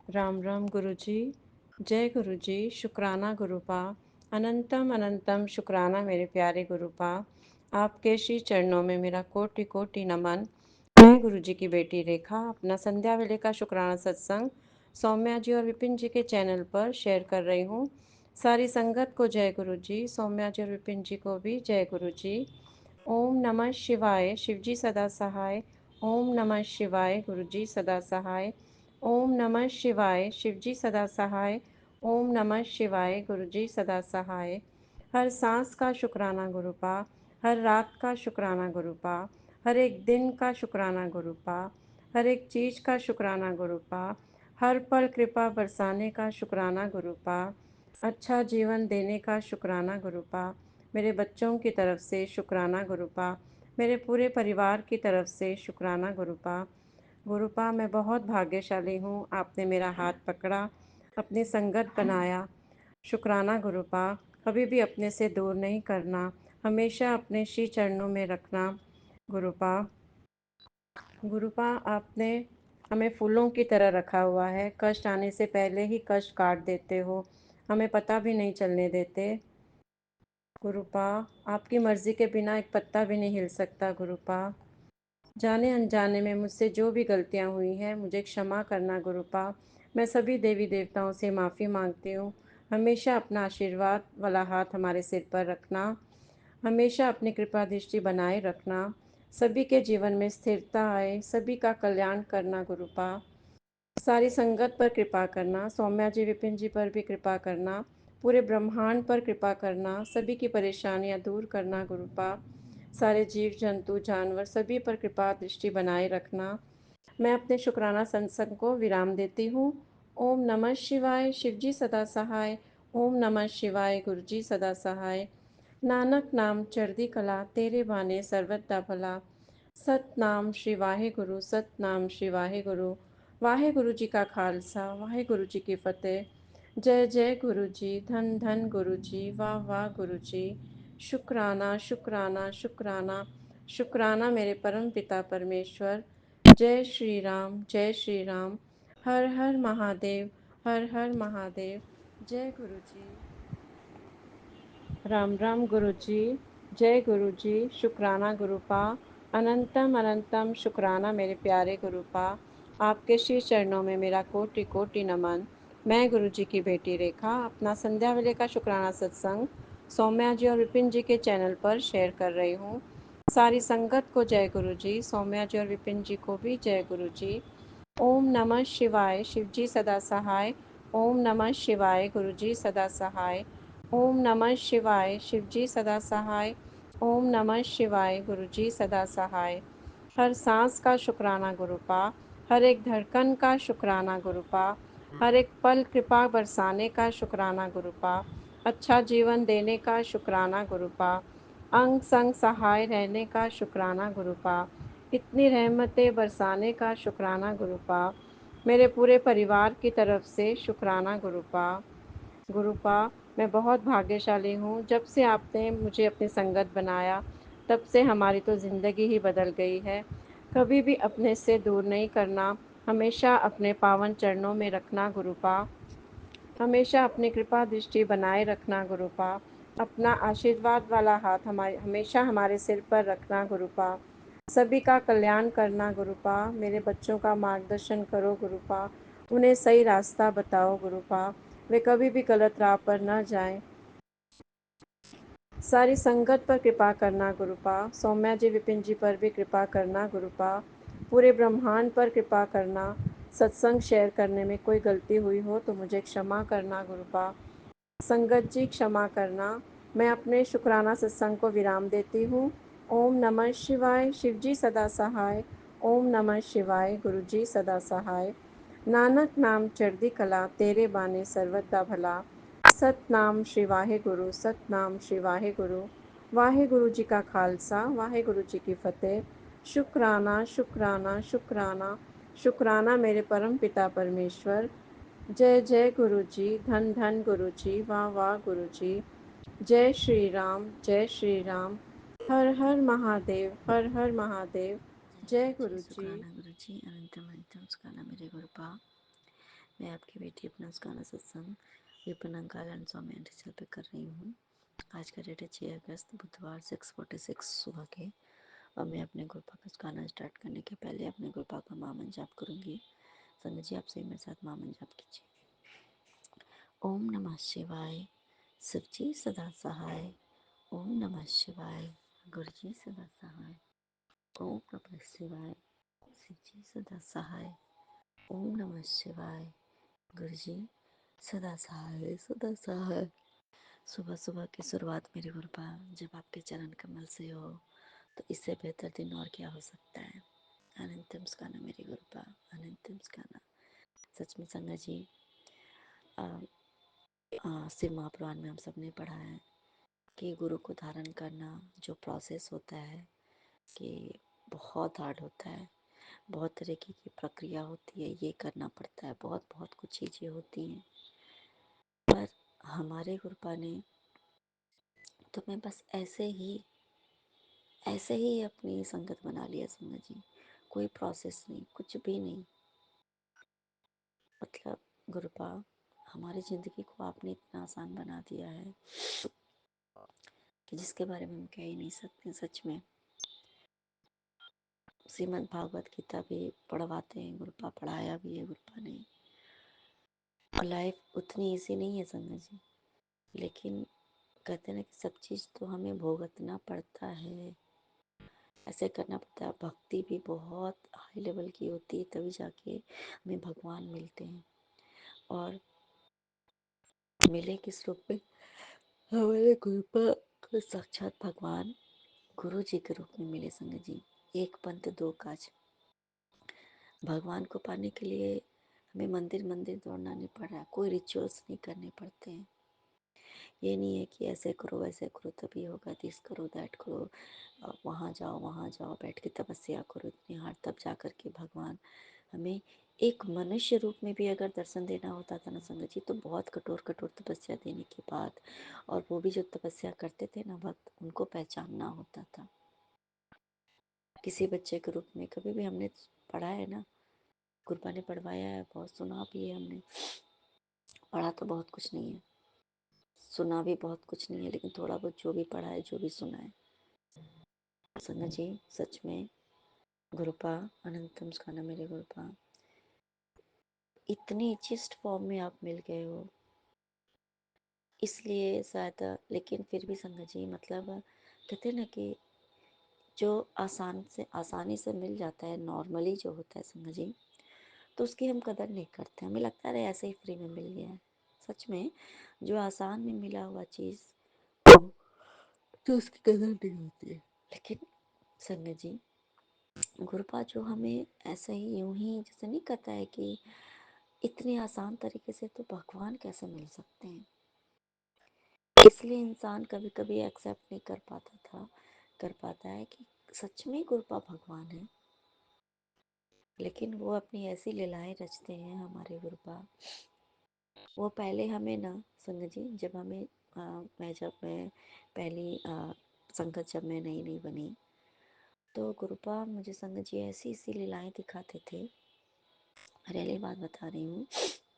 राम राम गुरु जी। जय गुरु जी। शुक्राना गुरुपा। अनंतम अनंतम शुक्राना मेरे प्यारे गुरुपा। आपके श्री चरणों में मेरा कोटि कोटि नमन। मैं गुरु जी की बेटी रेखा अपना संध्या वेले का शुक्राना सत्संग सौम्या जी और विपिन जी के चैनल पर शेयर कर रही हूँ। सारी संगत को जय गुरु जी, सौम्या जी और विपिन जी को भी जय गुरु जी। ओम नमः शिवाय, शिव जी सदा सहाय। ओम नमः शिवाय, गुरु जी सदा सहाय। ओम नमः शिवाय, शिव जी सदा सहाय। ओम नमः शिवाय, गुरु जी सदा सहाय। हर सांस का शुक्राना गुरुपा, हर रात का शुक्राना गुरुपा, हर एक दिन का शुक्राना गुरुपा, हर एक चीज का शुक्राना गुरुपा, हर पल कृपा बरसाने का शुक्राना गुरुपा, अच्छा जीवन देने का शुक्राना गुरुपा, मेरे बच्चों की तरफ से शुक्राना गुरुपा, मेरे पूरे परिवार की तरफ से शुक्राना गुरुपा। गुरुपा मैं बहुत भाग्यशाली हूँ, आपने मेरा हाथ पकड़ा, अपनी संगत बनाया। शुक्राना गुरुपा। कभी भी अपने से दूर नहीं करना, हमेशा अपने श्री चरणों में रखना। गुरुपा, गुरुपा आपने हमें फूलों की तरह रखा हुआ है, कष्ट आने से पहले ही कष्ट काट देते हो, हमें पता भी नहीं चलने देते। गुरुपा, आपकी मर्जी के बिना एक पत्ता भी नहीं हिल सकता। गुरुपा, जाने अनजाने में मुझसे जो भी गलतियां हुई हैं मुझे क्षमा करना गुरुपा। मैं सभी देवी देवताओं से माफ़ी मांगती हूँ। हमेशा अपना आशीर्वाद वाला हाथ हमारे सिर पर रखना, हमेशा अपनी कृपा दृष्टि बनाए रखना, सभी के जीवन में स्थिरता आए, सभी का कल्याण करना गुरुपा। सारी संगत पर कृपा करना, सौम्या जी विपिन जी पर भी कृपा करना, पूरे ब्रह्मांड पर कृपा करना, सभी की परेशानियां दूर करना गुरुपा। सारे जीव जंतु जानवर सभी पर कृपा दृष्टि बनाए रखना। मैं अपने शुक्राना सत्संग को विराम देती हूँ। ओम नमः शिवाय, शिव जी सदा सहाय। ओम नमः शिवाय, गुरु जी सदा सहाय। नानक नाम चढ़दी कला, तेरे बाने सर्वदा भला। सतनाम श्री वाहे गुरु, सतनाम श्री वाहे गुरु। वाहे गुरु जी का खालसा, वाहे गुरु जी की फतेह। जय जय गुरु जी, धन धन गुरु जी, वाह वाह गुरु जी। शुक्राना शुक्राना शुक्राना शुक्राना मेरे परम पिता परमेश्वर। जय श्री राम, जय श्री राम। हर हर महादेव, हर हर महादेव। जय गुरु जी। राम राम गुरु जी। जय गुरु जी। शुक्राना गुरुपा। अनंतम अनंतम शुक्राना मेरे प्यारे गुरुपा। आपके श्री चरणों में मेरा कोटि कोटि नमन। मैं गुरु जी की बेटी रेखा अपना संध्या वेले का शुक्राना सत्संग सौम्या जी और विपिन जी के चैनल पर शेयर कर रही हूँ। सारी संगत को जय गुरु जी, सौम्या जी और विपिन जी को भी जय गुरु जी। ओम नमः शिवाय, शिव जी सदा सहाय। ओम नमः शिवाय, गुरु जी सदा सहाय। ओम नमः शिवाय, शिव जी सदा सहाय। ओम नमः शिवाय, गुरु जी सदा सहाय। हर सांस का शुक्राना गुरुपा, हर एक धड़कन का शुक्राना गुरुपा, हर एक पल कृपा बरसाने का शुक्राना गुरुपा, अच्छा जीवन देने का शुक्राना गुरुपा, अंग संग सहाय रहने का शुक्राना गुरुपा, इतनी रहमतें बरसाने का शुक्राना गुरुपा, मेरे पूरे परिवार की तरफ से शुक्राना गुरुपा। गुरुपा, मैं बहुत भाग्यशाली हूँ, जब से आपने मुझे अपनी संगत बनाया तब से हमारी तो ज़िंदगी ही बदल गई है। कभी भी अपने से दूर नहीं करना, हमेशा अपने पावन चरणों में रखना गुरुपा। हमेशा अपनी कृपा दृष्टि बनाए रखना गुरुपा। अपना आशीर्वाद वाला हाथ हमारे हमेशा हमारे सिर पर रखना गुरुपा। सभी का कल्याण करना गुरुपा। मेरे बच्चों का मार्गदर्शन करो गुरुपा, उन्हें सही रास्ता बताओ गुरुपा, वे कभी भी गलत राह पर न जाएं। सारी संगत पर कृपा करना गुरुपा, सौम्या जी विपिन जी पर भी कृपा करना गुरुपा, पूरे ब्रह्मांड पर कृपा करना। सत्संग शेयर करने में कोई गलती हुई हो तो मुझे क्षमा करना गुरुपा। संगत जी क्षमा करना। मैं अपने शुक्राना सत्संग को विराम देती हूँ। ओम नमः शिवाय, शिव जी सदा सहाय। ओम नमः शिवाय, गुरु जी सदा सहाय। नानक नाम चढ़दी कला, तेरे बाने सर्वदा भला। सतनाम श्री वाहे गुरु, सतनाम श्री वाहे गुरु। वाहे गुरु जी का खालसा, वाहे गुरु जी की फतेह। शुक्राना शुक्राना शुक्राना शुक्राना मेरे परम पिता परमेश्वर। जय जय गुरु जी, धन धन गुरु जी, वाह वाह गुरु जी। जय श्री राम, जय श्री राम। हर हर महादेव, हर हर महादेव। जय जय गुरु जी, गुरु जी। शुक्राना गुरु जी, अनंतम अनंतम शुक्राना मेरे गुरुपा। मैं आपकी बेटी अपना गाना सत्संग विपणन गायन सौम्य एंटीचल पे कर रही हूँ। आज का डेट है 6 अगस्त बुधवार 6:46 सुबह के। और मैं अपने गुरुपा का गाना स्टार्ट करने के पहले अपने गुरुपा का मामन जाप करूँगी। संगत जी आप सभी मेरे साथ मामन जाप कीजिए। ओम नमः शिवाय, शिव जी सदा सहाय। ओम नमः शिवाय, गुरु जी सदा सहाय। ओम नमः शिवाय, शिव जी सदा सहाय। ओम नमः शिवाय, गुरु जी सदा सहाय सदा सहाय। सुबह सुबह की शुरुआत मेरी गुरुपा जब आपके चरण कमल से हो तो इससे बेहतर दिन और क्या हो सकता है। अनंतम स्काना मेरी गुरुपा, अनंतम स्काना। सच में संगत जी, शिव महापुराण में हम सब ने पढ़ा है कि गुरु को धारण करना जो प्रोसेस होता है कि बहुत हार्ड होता है, बहुत तरीके की प्रक्रिया होती है, ये करना पड़ता है, बहुत बहुत कुछ चीज़ें होती हैं। पर हमारे गुरुपा ने तो मैं बस ऐसे ही अपनी संगत बना लिया संगत जी। कोई प्रोसेस नहीं, कुछ भी नहीं। मतलब गुरुपा हमारी ज़िंदगी को आपने इतना आसान बना दिया है कि जिसके बारे में हम कह ही नहीं सकते। सच में श्रीमद् भागवत गीता भी पढ़वाते हैं गुरुपा, पढ़ाया भी है गुरुपा ने। और लाइफ उतनी ईजी नहीं है संगत जी, लेकिन कहते हैं ना कि सब चीज़ तो हमें भुगतना पड़ता है, ऐसे करना पड़ता है। भक्ति भी बहुत हाई लेवल की होती है, तभी जाके हमें भगवान मिलते हैं। और मिले किस रूप में? हमारे गुरु पर साक्षात भगवान गुरु जी के रूप में मिले संगत जी। एक पंथ दो काज। भगवान को पाने के लिए हमें मंदिर मंदिर दौड़ना नहीं पड़ रहा है, कोई रिचुअल्स नहीं करने पड़ते हैं। ये नहीं है कि ऐसे करो वैसे करो तभी होगा, दिस करो दैट करो, वहाँ जाओ बैठ के तपस्या करो इतनी हार्ड, तब जा कर के भगवान हमें एक मनुष्य रूप में भी अगर दर्शन देना होता था ना संगत जी, तो बहुत कठोर कठोर तपस्या देने के बाद, और वो भी जो तपस्या करते थे ना भक्त, उनको पहचानना होता था। किसी बच्चे के रूप में कभी भी हमने पढ़ा है ना, गुरुपा ने पढ़वाया है, बहुत सुना भी है हमने। पढ़ा तो बहुत कुछ नहीं है, सुना भी बहुत कुछ नहीं है, लेकिन थोड़ा बहुत जो भी पढ़ा है, जो भी सुना है संगत जी, सच में गुरुपा अनंतम स्काना मेरे गुरुपा, इतनी जिस्ट फॉर्म में आप मिल गए हो इसलिए शायद। लेकिन फिर भी संगत जी, मतलब कहते हैं ना कि जो आसानी से मिल जाता है, नॉर्मली जो होता है संगत जी, तो उसकी हम कदर नहीं करते। हमें लगता है ऐसे ही फ्री में मिल गया है। सच में जो आसान में मिला हुआ चीज़ तो उसकी कदर नहीं होती है। लेकिन संगत जी, गुरुपा जो हमें ऐसा ही यूं ही जैसे नहीं कहता है कि इतने आसान तरीके से तो भगवान कैसे मिल सकते हैं। इसलिए इंसान कभी कभी एक्सेप्ट नहीं कर पाता है कि सच में गुरुपा भगवान है। लेकिन वो अपनी ऐसी लीलाएं रचते हैं हमारे गुरुपा। वो पहले हमें ना संगत जी, जब हमें जब मैं पहली संगत जब मैं नई नई बनी, तो गुरुपा मुझे संगत जी ऐसी ऐसी लीलाएं दिखाते थे। रियली बात बता रही हूँ,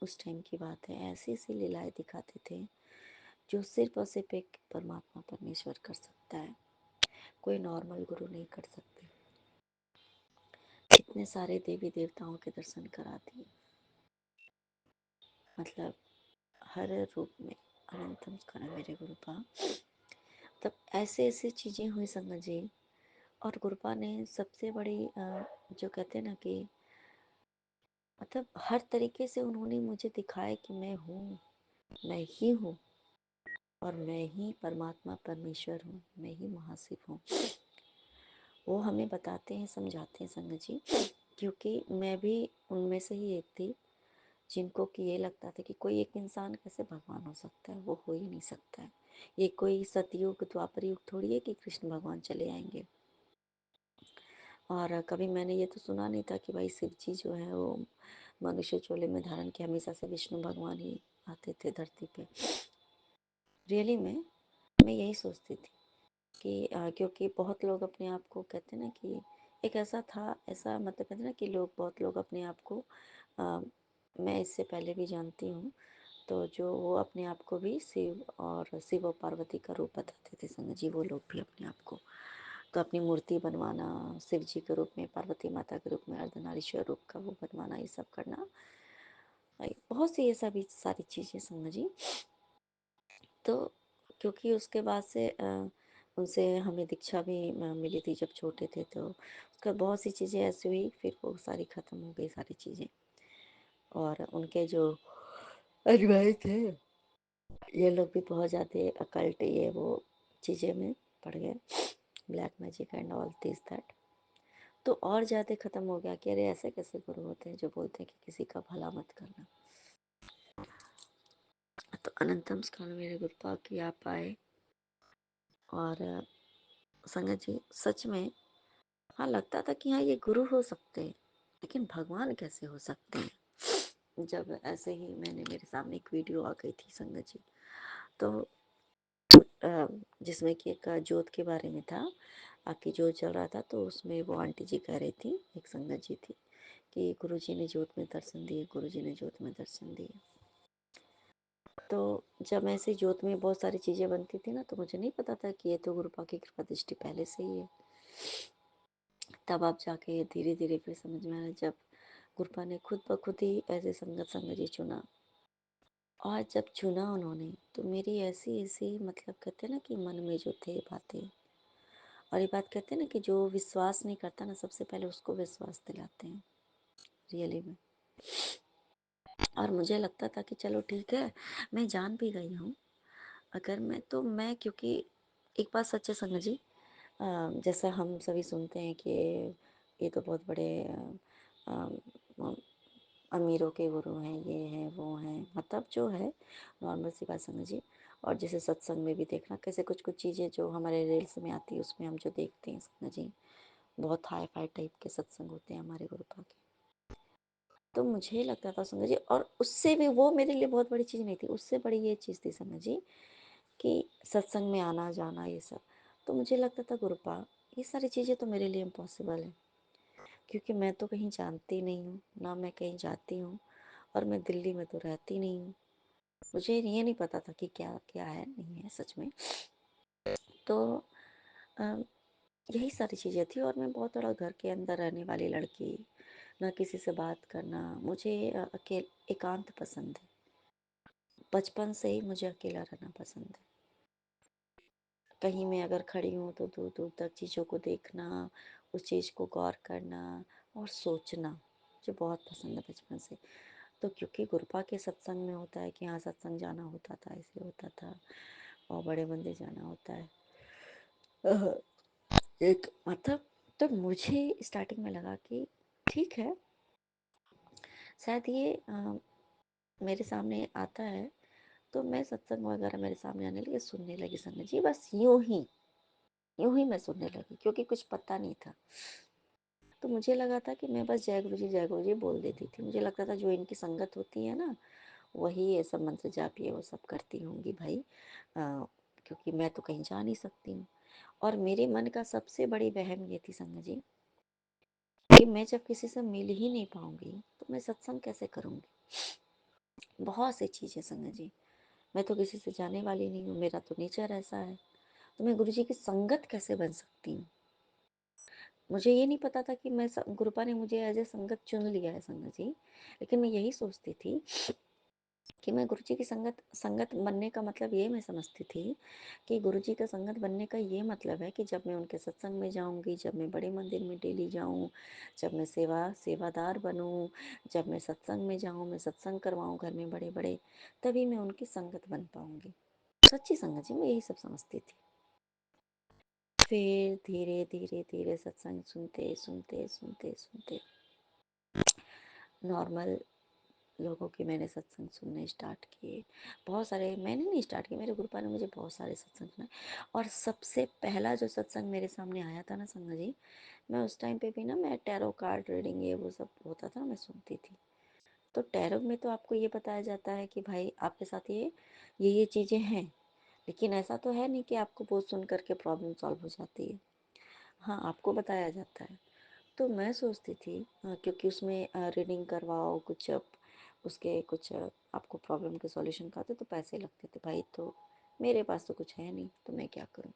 उस टाइम की बात है। ऐसी ऐसी लीलाएं दिखाते थे जो सिर्फ और सिर्फ एक परमात्मा परमेश्वर कर सकता है, कोई नॉर्मल गुरु नहीं कर सकते। इतने सारे देवी देवताओं के दर्शन करा दिए, मतलब हर रूप में। अनंतम स्कंद मेरे गुरुपा, तब ऐसे ऐसे चीज़ें हुई संगत जी। और गुरुपा ने सबसे बड़ी जो कहते हैं ना कि मतलब हर तरीके से उन्होंने मुझे दिखाया कि मैं ही हूँ, और मैं ही परमात्मा परमेश्वर हूँ, मैं ही महाशिव हूँ। वो हमें बताते हैं, समझाते हैं संगत जी। क्योंकि मैं भी उनमें से ही एक थी जिनको कि ये लगता था कि कोई एक इंसान कैसे भगवान हो सकता है, वो हो ही नहीं सकता है। ये कोई सतयुग द्वापर युग थोड़ी है कि कृष्ण भगवान चले आएंगे। और कभी मैंने ये तो सुना नहीं था कि भाई शिव जी जो है वो मनुष्य चोले में धारण के हमेशा से विष्णु भगवान ही आते थे धरती पे। रियली में मैं यही सोचती थी कि क्योंकि बहुत लोग अपने आप को कहते हैं ना कि एक ऐसा था, ऐसा मतलब कहते हैं ना कि बहुत लोग अपने आप को मैं इससे पहले भी जानती हूँ, तो जो वो अपने आप को भी शिव और शिव और पार्वती का रूप बताते थे संग जी, वो लोग भी अपने आप को। तो अपनी मूर्ति बनवाना शिव जी के रूप में, पार्वती माता के रूप में, अर्धनारीश्वर रूप का वो बनवाना, ये सब करना, बहुत सी ये सभी सारी चीज़ें संग जी। तो क्योंकि उसके बाद से उनसे हमें दीक्षा भी मिली थी जब छोटे थे, तो उसका बहुत सी चीज़ें ऐसी हुई, फिर वो सारी ख़त्म हो गई सारी चीज़ें। और उनके जो अनुयायी थे, ये लोग भी बहुत ज़्यादा अकल्ट ये वो चीज़ें में पड़ गए, black magic and all this that. तो और ज़्यादा ख़त्म हो गया कि अरे ऐसे कैसे गुरु होते हैं जो बोलते हैं कि किसी का भला मत करना। तो अनंतम स्काल मेरे गुरुपा की आप आए, और संगत जी सच में हाँ लगता था कि हाँ ये गुरु हो सकते हैं, लेकिन भगवान कैसे हो सकते हैं। जब ऐसे ही मैंने, मेरे सामने एक वीडियो आ गई थी संगत जी, तो जिसमें कि एक जोत के बारे में था, आपकी जोत चल रहा था, तो उसमें वो आंटी जी कह रही थी, एक संगत जी थी, कि गुरुजी ने जोत में दर्शन दिए, गुरुजी ने जोत में दर्शन दिए। तो जब ऐसे जोत में बहुत सारी चीज़ें बनती थी ना, तो मुझे नहीं पता था कि ये तो गुरुपा की कृपा दृष्टि पहले से ही है। तब आप जाके धीरे धीरे फिर समझ में आया, जब गुरुपा ने खुद ब खुद ही ऐसे संगत जी चुना, और जब चुना उन्होंने, तो मेरी ऐसी ऐसी मतलब कहते हैं ना कि मन में जो थे बातें, और ये बात कहते हैं ना कि जो विश्वास नहीं करता ना, सबसे पहले उसको विश्वास दिलाते हैं रियली में। और मुझे लगता था कि चलो ठीक है, मैं जान भी गई हूँ, अगर मैं क्योंकि एक बात सच्चे संगत जी, जैसा हम सभी सुनते हैं कि ये तो बहुत बड़े अ, अमीरों के गुरु हैं, ये हैं वो हैं, मतलब जो है नॉर्मल सी बात समझिए। और जैसे सत्संग में भी देखना कैसे कुछ कुछ चीज़ें जो हमारे रील्स में आती है, उसमें हम जो देखते हैं समझिए, बहुत हाई फाई टाइप के सत्संग होते हैं हमारे गुरुपा के। तो मुझे लगता था समझिए, और उससे भी वो मेरे लिए बहुत बड़ी चीज़ नहीं थी, उससे बड़ी ये चीज़ थी समझिए, कि सत्संग में आना जाना ये सब। तो मुझे लगता था गुरुपा ये सारी चीज़ें तो मेरे लिए इम्पॉसिबल है, क्योंकि मैं तो कहीं जानती नहीं हूँ, ना मैं कहीं जाती हूँ, और मैं दिल्ली में तो रहती नहीं हूँ। मुझे ये नहीं पता था कि क्या क्या है नहीं है सच में। तो अ, यही सारी चीज़ें थी, और मैं बहुत थोड़ा घर के अंदर रहने वाली लड़की, ना किसी से बात करना, मुझे एकांत पसंद है, बचपन से ही मुझे अकेला रहना पसंद है। कहीं मैं अगर खड़ी हूँ तो दूर दूर तक चीज़ों को देखना, उस चीज़ को गौर करना और सोचना मुझे बहुत पसंद है बचपन से। तो क्योंकि गुरुपा के सत्संग में होता है कि हाँ सत्संग जाना होता था, ऐसे होता था, और बड़े मंदिर जाना होता है, एक मतलब। तो मुझे स्टार्टिंग में लगा कि ठीक है, शायद ये मेरे सामने आता है, तो मैं सत्संग वगैरह मेरे सामने आने लगी, सुनने लगी संगत जी, बस यूं ही मैं सुनने लगी, क्योंकि कुछ पता नहीं था। तो मुझे लगा था कि मैं बस जय गुरु जी बोल देती थी। मुझे लगता था जो इनकी संगत होती है ना, वही ये सब मंत्र जाप ये वो सब करती होंगी भाई, क्योंकि मैं तो कहीं जा नहीं सकती हूँ। और मेरे मन का सबसे बड़ी वहम ये थी संगत जी, कि मैं जब किसी से मिल ही नहीं पाऊंगी तो मैं सत्संग कैसे करूंगी। बहुत सी चीज़ें संगत जी, मैं तो किसी से जाने वाली नहीं हूँ, मेरा तो नेचर ऐसा है, तो मैं गुरु जी की संगत कैसे बन सकती हूँ। मुझे ये नहीं पता था कि गुरुपा ने मुझे एज ए संगत चुन लिया है संगत जी, लेकिन मैं यही सोचती थी कि मैं गुरुजी की संगत संगत बनने का मतलब ये मैं समझती थी कि गुरुजी का संगत बनने का ये मतलब है कि जब मैं उनके सत्संग में जाऊंगी, जब मैं बड़े मंदिर में डेली जाऊं, जब मैं सेवादार बनूं, जब मैं सत्संग में जाऊं, मैं सत्संग करवाऊं घर में बड़े बड़े, तभी मैं उनकी संगत बन पाऊंगी। सच्ची संगत जी, मैं यही सब समझती थी। फिर धीरे धीरे धीरे सत्संग सुनते सुनते सुनते सुनते नॉर्मल लोगों के मैंने सत्संग सुनने स्टार्ट किए। बहुत सारे मैंने नहीं स्टार्ट किए, मेरे गुरुपा ने मुझे बहुत सारे सत्संग सुनाए। और सबसे पहला जो सत्संग मेरे सामने आया था ना संगत जी, मैं उस टाइम पे भी ना, मैं टैरो कार्ड रीडिंग ये वो सब होता था ना, मैं सुनती थी। तो टैरो में तो आपको ये बताया जाता है कि भाई आपके साथ ये चीज़ें हैं, लेकिन ऐसा तो है नहीं कि आपको बहुत सुन करके प्रॉब्लम सॉल्व हो जाती है। हाँ, आपको बताया जाता है। तो मैं सोचती थी क्योंकि उसमें रीडिंग करवाओ कुछ उसके कुछ आपको प्रॉब्लम के सॉल्यूशन का तो पैसे लगते थे भाई, तो मेरे पास तो कुछ है नहीं, तो मैं क्या करूँ।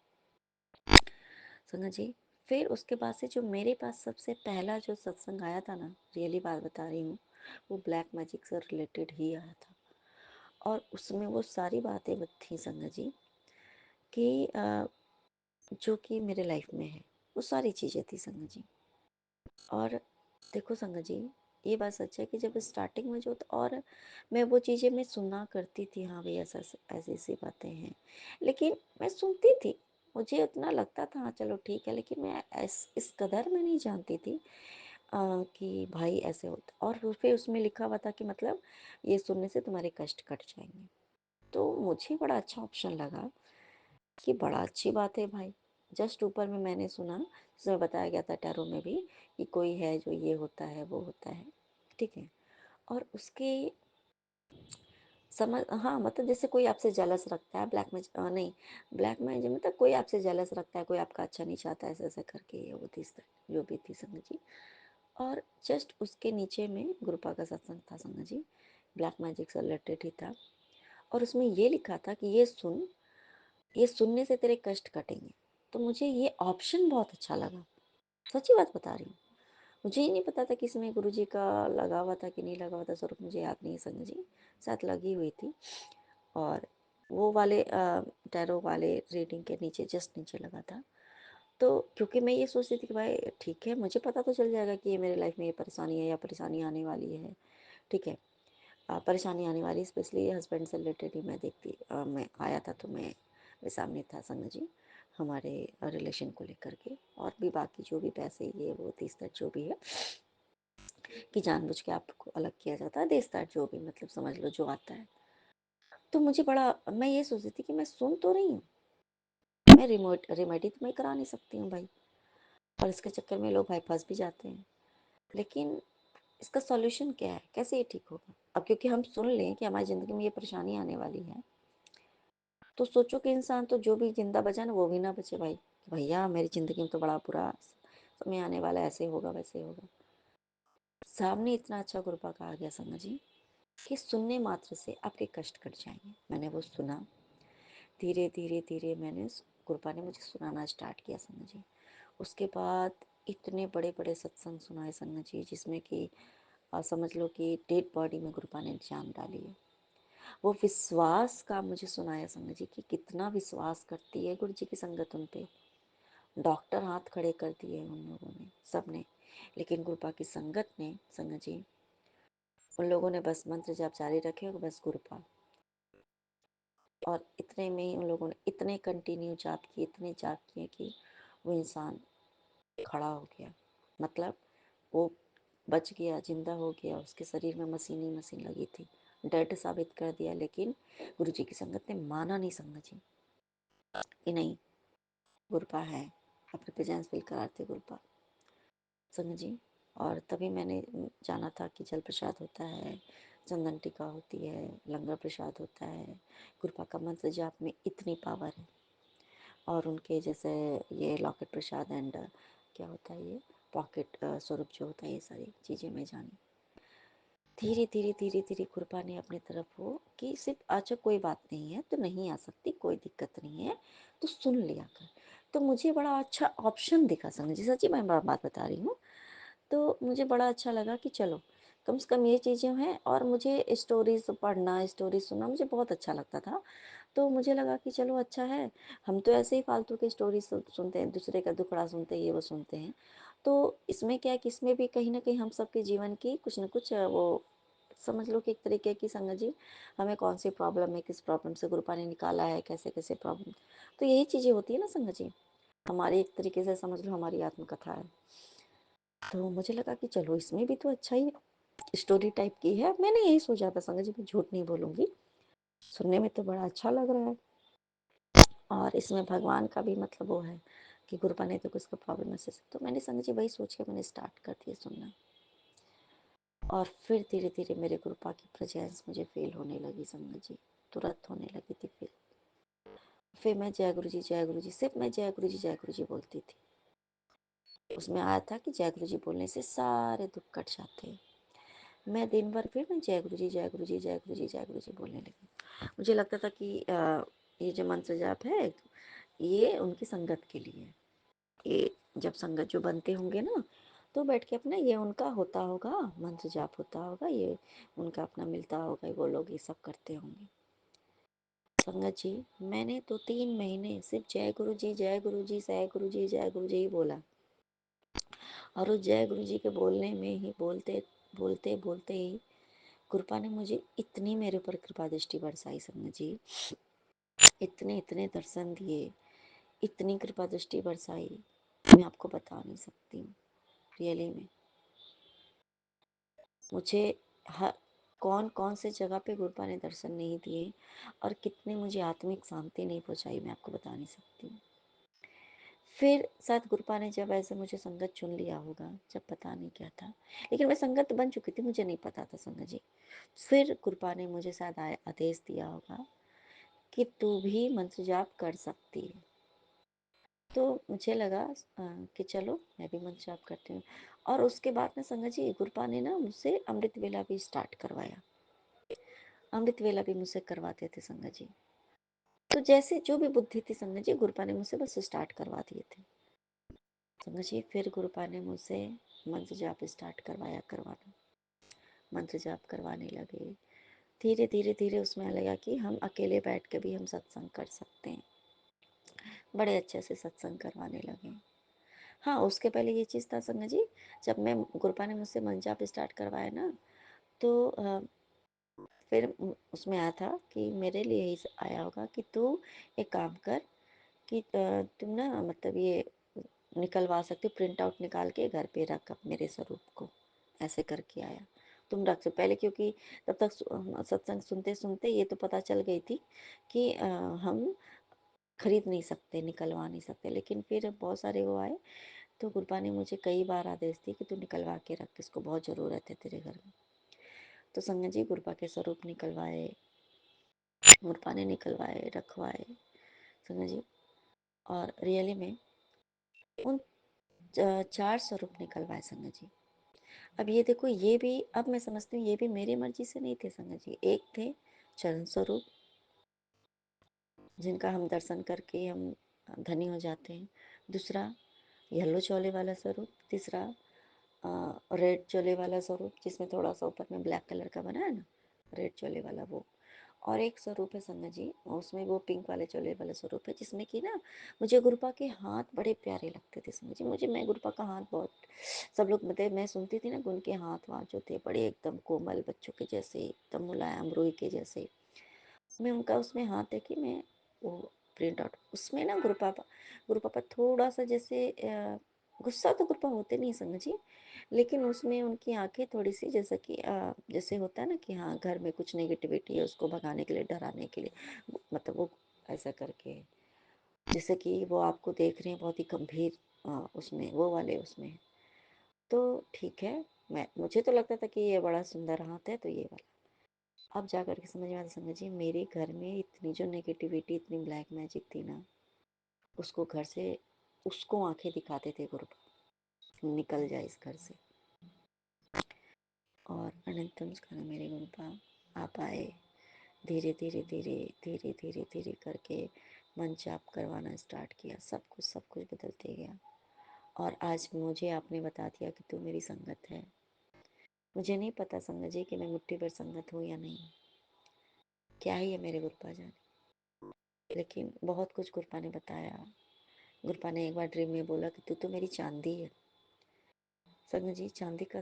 संगत जी, फिर उसके बाद से जो मेरे पास सबसे पहला जो सत्संग आया था ना, रियली बात बता रही हूँ, वो ब्लैक मैजिक से रिलेटेड ही आया था। और उसमें वो सारी बातें थी संगत जी कि जो कि मेरे लाइफ में है, वो सारी चीज़ें थी संगत जी। और देखो संगत जी, ये बात सच है कि जब स्टार्टिंग में जो और मैं वो चीज़ें मैं सुना करती थी, हाँ भाई ऐसा ऐसी ऐसी बातें हैं, लेकिन मैं सुनती थी, मुझे उतना लगता था हाँ चलो ठीक है, लेकिन मैं इस कदर में नहीं जानती थी कि भाई ऐसे होता। और फिर उसमें लिखा हुआ था कि मतलब ये सुनने से तुम्हारे कष्ट कट जाएंगे। तो मुझे बड़ा अच्छा ऑप्शन लगा कि बड़ा अच्छी बात है भाई। जस्ट ऊपर में मैंने सुना, जिसमें बताया गया था टैरो में भी, कि कोई है जो ये होता है वो होता है, ठीक है। और उसके समझ, हाँ मतलब जैसे कोई आपसे जेलस रखता है, ब्लैक में नहीं, ब्लैक में जो मतलब कोई आपसे जेलस रखता है, कोई आपका अच्छा नहीं चाहता, ऐसा ऐसा करके ये वो थी जो भी थी संगत जी। और जस्ट उसके नीचे में गुरुपा का सत्संग था संगत जी, ब्लैक मैजिक से रिलेटेड ही था। और उसमें ये लिखा था कि ये सुन, ये सुनने से तेरे कष्ट कटेंगे। तो मुझे ये ऑप्शन बहुत अच्छा लगा, सच्ची बात बता रही हूँ। मुझे ही नहीं पता था कि इसमें गुरुजी का लगा हुआ था कि नहीं लगा हुआ था, स्वरूप मुझे याद नहीं है संगत जी, साथ लगी हुई थी। और वो वाले टैरो वाले रीडिंग के नीचे, जस्ट नीचे लगा था। तो क्योंकि मैं ये सोचती थी कि भाई ठीक है, मुझे पता तो चल जाएगा कि ये मेरे लाइफ में ये परेशानी है या परेशानी आने वाली है, ठीक है। परेशानी आने वाली, स्पेशली हस्बैंड से रिलेटेड ही मैं देखती, मैं आया था तो मैं मेरे सामने था संगत जी, हमारे रिलेशन को लेकर के। और भी बाकी जो भी पैसे ये वो तीस तक जो भी है कि जानबूझ के आपको अलग किया जाता है, देश तक जो भी मतलब समझ लो जो आता है। तो मुझे बड़ा, मैं ये सोचती थी कि मैं सुन तो रही हूँ, मैं रिमोट रेमेडी तो मैं करा नहीं सकती हूँ भाई, और इसके चक्कर में लोग भाई फंस भी जाते हैं। लेकिन इसका सॉल्यूशन क्या है, कैसे ये ठीक होगा। अब क्योंकि हम सुन लें कि हमारी ज़िंदगी में ये परेशानी आने वाली है, तो सोचो कि इंसान तो जो भी जिंदा बचा ना वो भी ना बचे भाई, कि भैया मेरी ज़िंदगी में तो बड़ा बुरा समय आने वाला, ऐसे होगा वैसे होगा। सामने इतना अच्छा गुरुपा का आ गया समझ जी, कि सुनने मात्र से आपके कष्ट कट जाएंगे। मैंने वो सुना, धीरे धीरे धीरे मैंने, गुरुपा ने मुझे सुनाना स्टार्ट किया समझ जी। उसके बाद इतने बड़े बड़े सत्संग सुनाए संगत जी, जिसमें कि समझ लो कि डेड बॉडी में गुरुपा ने जान डाली है। वो विश्वास का मुझे सुनाया संगत जी, कि कितना विश्वास करती है गुरु जी की संगत उन पे। डॉक्टर हाथ खड़े कर दिए उन लोगों ने, सब ने, लेकिन गुरुपा की संगत ने संगत जी, उन लोगों ने बस मंत्र जाप जारी रखे और बस गुरुपा। और इतने में ही उन लोगों ने इतने कंटिन्यू जाप किए, इतने जाप किए कि वो इंसान खड़ा हो गया। मतलब वो बच गया, जिंदा हो गया, उसके शरीर में मशीन ही मशीन लगी थी, डेड साबित कर दिया। लेकिन गुरु जी की संगत ने माना नहीं संगत जी, कि नहीं गुरुपा है, अपने प्रेजेंस फील कराते गुरुपा संगत जी। और तभी मैंने जाना था कि जल प्रसाद होता है, चंदन टीका होती है, लंगर प्रसाद होता है। गुरुपा का मंत्र जाप में इतनी पावर है। और उनके जैसे ये लॉकेट प्रसाद एंड क्या होता है ये पॉकेट स्वरूप जो होता है, ये सारी चीज़ें मैं जानी। धीरे धीरे धीरे धीरे कृपा ने अपनी तरफ हो कि सिर्फ अच्छा कोई बात नहीं है तो नहीं आ सकती, कोई दिक्कत नहीं है, तो सुन लिया कर। तो मुझे बड़ा अच्छा ऑप्शन दिखा संगत जी, सच्ची मैं बात बता रही हूँ। तो मुझे बड़ा अच्छा लगा कि चलो कम से कम ये चीज़ें हैं। और मुझे स्टोरीज पढ़ना, स्टोरी सुनना मुझे बहुत अच्छा लगता था। तो मुझे लगा कि चलो अच्छा है, हम तो ऐसे ही फालतू के स्टोरी सुनते हैं, दूसरे का दुखड़ा सुनते हैं, ये वो सुनते हैं। तो इसमें क्या है कि इसमें भी कहीं ना कहीं हम सबके जीवन की कुछ ना कुछ वो समझ लो कि एक तरीके की संगत जी, हमें कौन सी प्रॉब्लम है, किस प्रॉब्लम से गुरुपा ने निकाला है, कैसे कैसे प्रॉब्लम, तो यही चीज़ें होती है ना संगत जी, हमारी एक तरीके से समझ लो हमारी आत्मकथा है। तो मुझे लगा कि चलो इसमें भी तो अच्छा ही स्टोरी टाइप की है। मैंने यही सोचा था संगत जी, मैं झूठ नहीं बोलूँगी, सुनने में तो बड़ा अच्छा लग रहा है। और इसमें भगवान का भी मतलब वो है कि गुरुपा ने तो किसका प्रॉब्लम है, तो मैंने संगत जी वही सोच के मैंने स्टार्ट कर दिया सुनना। और फिर धीरे धीरे मेरे गुरुपा की प्रेजेंस मुझे फील होने लगी संगत जी, तुरंत होने लगी थी फील। फिर मैं जय गुरु जी जय गुरु जी, सिर्फ मैं जय गुरु जी जय गुरु जी बोलती थी। उसमें आया था कि जय गुरु जी बोलने से सारे दुख कट जाते हैं। मैं दिन भर फिर मैं जय गुरु जी, जय गुरु जी, जय गुरु जी, जय गुरु जी बोलने लगी। मुझे लगता था कि ये जो मंत्र जाप है ये उनकी संगत के लिए है। ये जब संगत जो बनते होंगे ना, तो बैठ के अपना ये उनका होता होगा, मंत्र जाप होता होगा, ये उनका अपना मिलता होगा, वो लोग ये सब करते होंगे। संगत जी, मैंने तो 3 महीने सिर्फ जय गुरु जी, जय गुरु जी, जय गुरु जी, जय गुरु जी ही बोला। और उस जय गुरु जी के बोलने में ही बोलते बोलते बोलते ही कृपा ने मुझे इतनी मेरे ऊपर कृपा दृष्टि बरसाई संगत जी, इतने इतने दर्शन दिए, इतनी कृपा दृष्टि बरसाई, मैं आपको बता नहीं सकती हूँ। रियली में मुझे हर कौन कौन से जगह पे गुरुपा ने दर्शन नहीं दिए और कितने मुझे आत्मिक शांति नहीं पहुंचाई, मैं आपको बता नहीं सकती हूँ। फिर शायद गुरुपा ने जब ऐसे मुझे संगत चुन लिया होगा, जब पता नहीं क्या था, लेकिन मैं संगत बन चुकी थी, मुझे नहीं पता था संगत जी। फिर गुरुपा ने मुझे शायद आदेश दिया होगा कि तू भी मंत्र जाप कर सकती है। तो मुझे लगा कि चलो मैं भी मंत्र जाप करती हूँ। और उसके बाद में संगत जी गुरुपा ने ना मुझसे अमृत वेला भी स्टार्ट करवाया। अमृत वेला भी मुझसे करवाते थे संगत जी। तो जैसे जो भी बुद्धि थी संगत जी, गुरुपा ने मुझसे बस स्टार्ट करवा दिए थे संगत जी। फिर गुरुपा ने मुझसे मंत्र जाप स्टार्ट करवाना, मंत्र जाप करवाने लगे। धीरे धीरे धीरे उसमें लगा कि हम अकेले बैठ के भी हम सत्संग कर सकते हैं। बड़े अच्छे से सत्संग करवाने लगे। हाँ, उसके पहले ये चीज़ था संगत जी, जब मैं गुरुपा ने मुझसे मंत्र जाप स्टार्ट करवाया ना, तो फिर उसमें आया था कि मेरे लिए ही आया होगा कि तू एक काम कर कि तुम ना मतलब ये निकलवा सकते हो, प्रिंट आउट निकाल के घर पे रख अब मेरे स्वरूप को, ऐसे करके आया। तुम रख सकते पहले, क्योंकि तब तक सत्संग सुनते सुनते ये तो पता चल गई थी कि हम खरीद नहीं सकते, निकलवा नहीं सकते। लेकिन फिर बहुत सारे वो आए, तो गुरुपा ने मुझे कई बार आदेश दिए कि तू निकलवा के रख, इसको बहुत ज़रूरत है तेरे घर में। तो संगत जी गुरुपा के स्वरूप निकलवाए, गुरुपा ने निकलवाए, रखवाए संगत जी। और रियली में उन 4 स्वरूप निकलवाए संगत जी। अब ये देखो, ये भी अब मैं समझती हूँ ये भी मेरी मर्जी से नहीं थे संगत जी। एक थे चरण स्वरूप, जिनका हम दर्शन करके हम धनी हो जाते हैं। दूसरा येलो चोले वाला स्वरूप। तीसरा रेड चोले वाला स्वरूप, जिसमें थोड़ा सा ऊपर में ब्लैक कलर का बना है ना, रेड चोले वाला वो। और एक स्वरूप है संगत जी, उसमें वो पिंक वाले चोले वाला स्वरूप है, जिसमें कि ना मुझे गुरुपा के हाथ बड़े प्यारे लगते थे संगत जी। मैं गुरुपा का हाथ बहुत, सब लोग बताए, मैं सुनती थी ना कि उनके हाथ वाथ जो थे बड़े एकदम कोमल बच्चों के जैसे, एकदम मुलायम रुई के जैसे। मैं उनका उसमें हाथ देखी, मैं वो प्रिंट आउट उसमें ना गुरु पापा थोड़ा सा जैसे गुस्सा तो गुरु पापा होते नहीं संग जी, लेकिन उसमें उनकी आंखें थोड़ी सी जैसा कि जैसे होता है ना कि हाँ घर में कुछ नेगेटिविटी है, उसको भगाने के लिए, डराने के लिए, मतलब वो ऐसा करके, जैसे कि वो आपको देख रहे हैं बहुत ही गंभीर उसमें वो वाले उसमें। तो ठीक है, मुझे तो लगता था कि ये बड़ा सुंदर हाथ है, तो ये वाला। अब जा कर के समझ में आता संगत जी, मेरे घर में इतनी जो नेगेटिविटी, इतनी ब्लैक मैजिक थी ना, उसको घर से, उसको आंखें दिखाते थे गुरु, निकल जाए इस घर से। और अनंतम स्कंद मेरे गुरुपा आप आए, धीरे धीरे धीरे धीरे धीरे धीरे करके मन जाप करवाना स्टार्ट किया। सब कुछ बदलते गया। और आज मुझे आपने बता दिया कि तू मेरी संगत है। मुझे नहीं पता संगत जी कि मैं मुट्ठी भर संगत हूँ या नहीं, क्या ही है मेरे गुरुपा जाने। लेकिन बहुत कुछ गुरुपा ने बताया। गुरुपा ने एक बार ड्रीम में बोला कि तू तो मेरी चांदी है। संगत जी चांदी का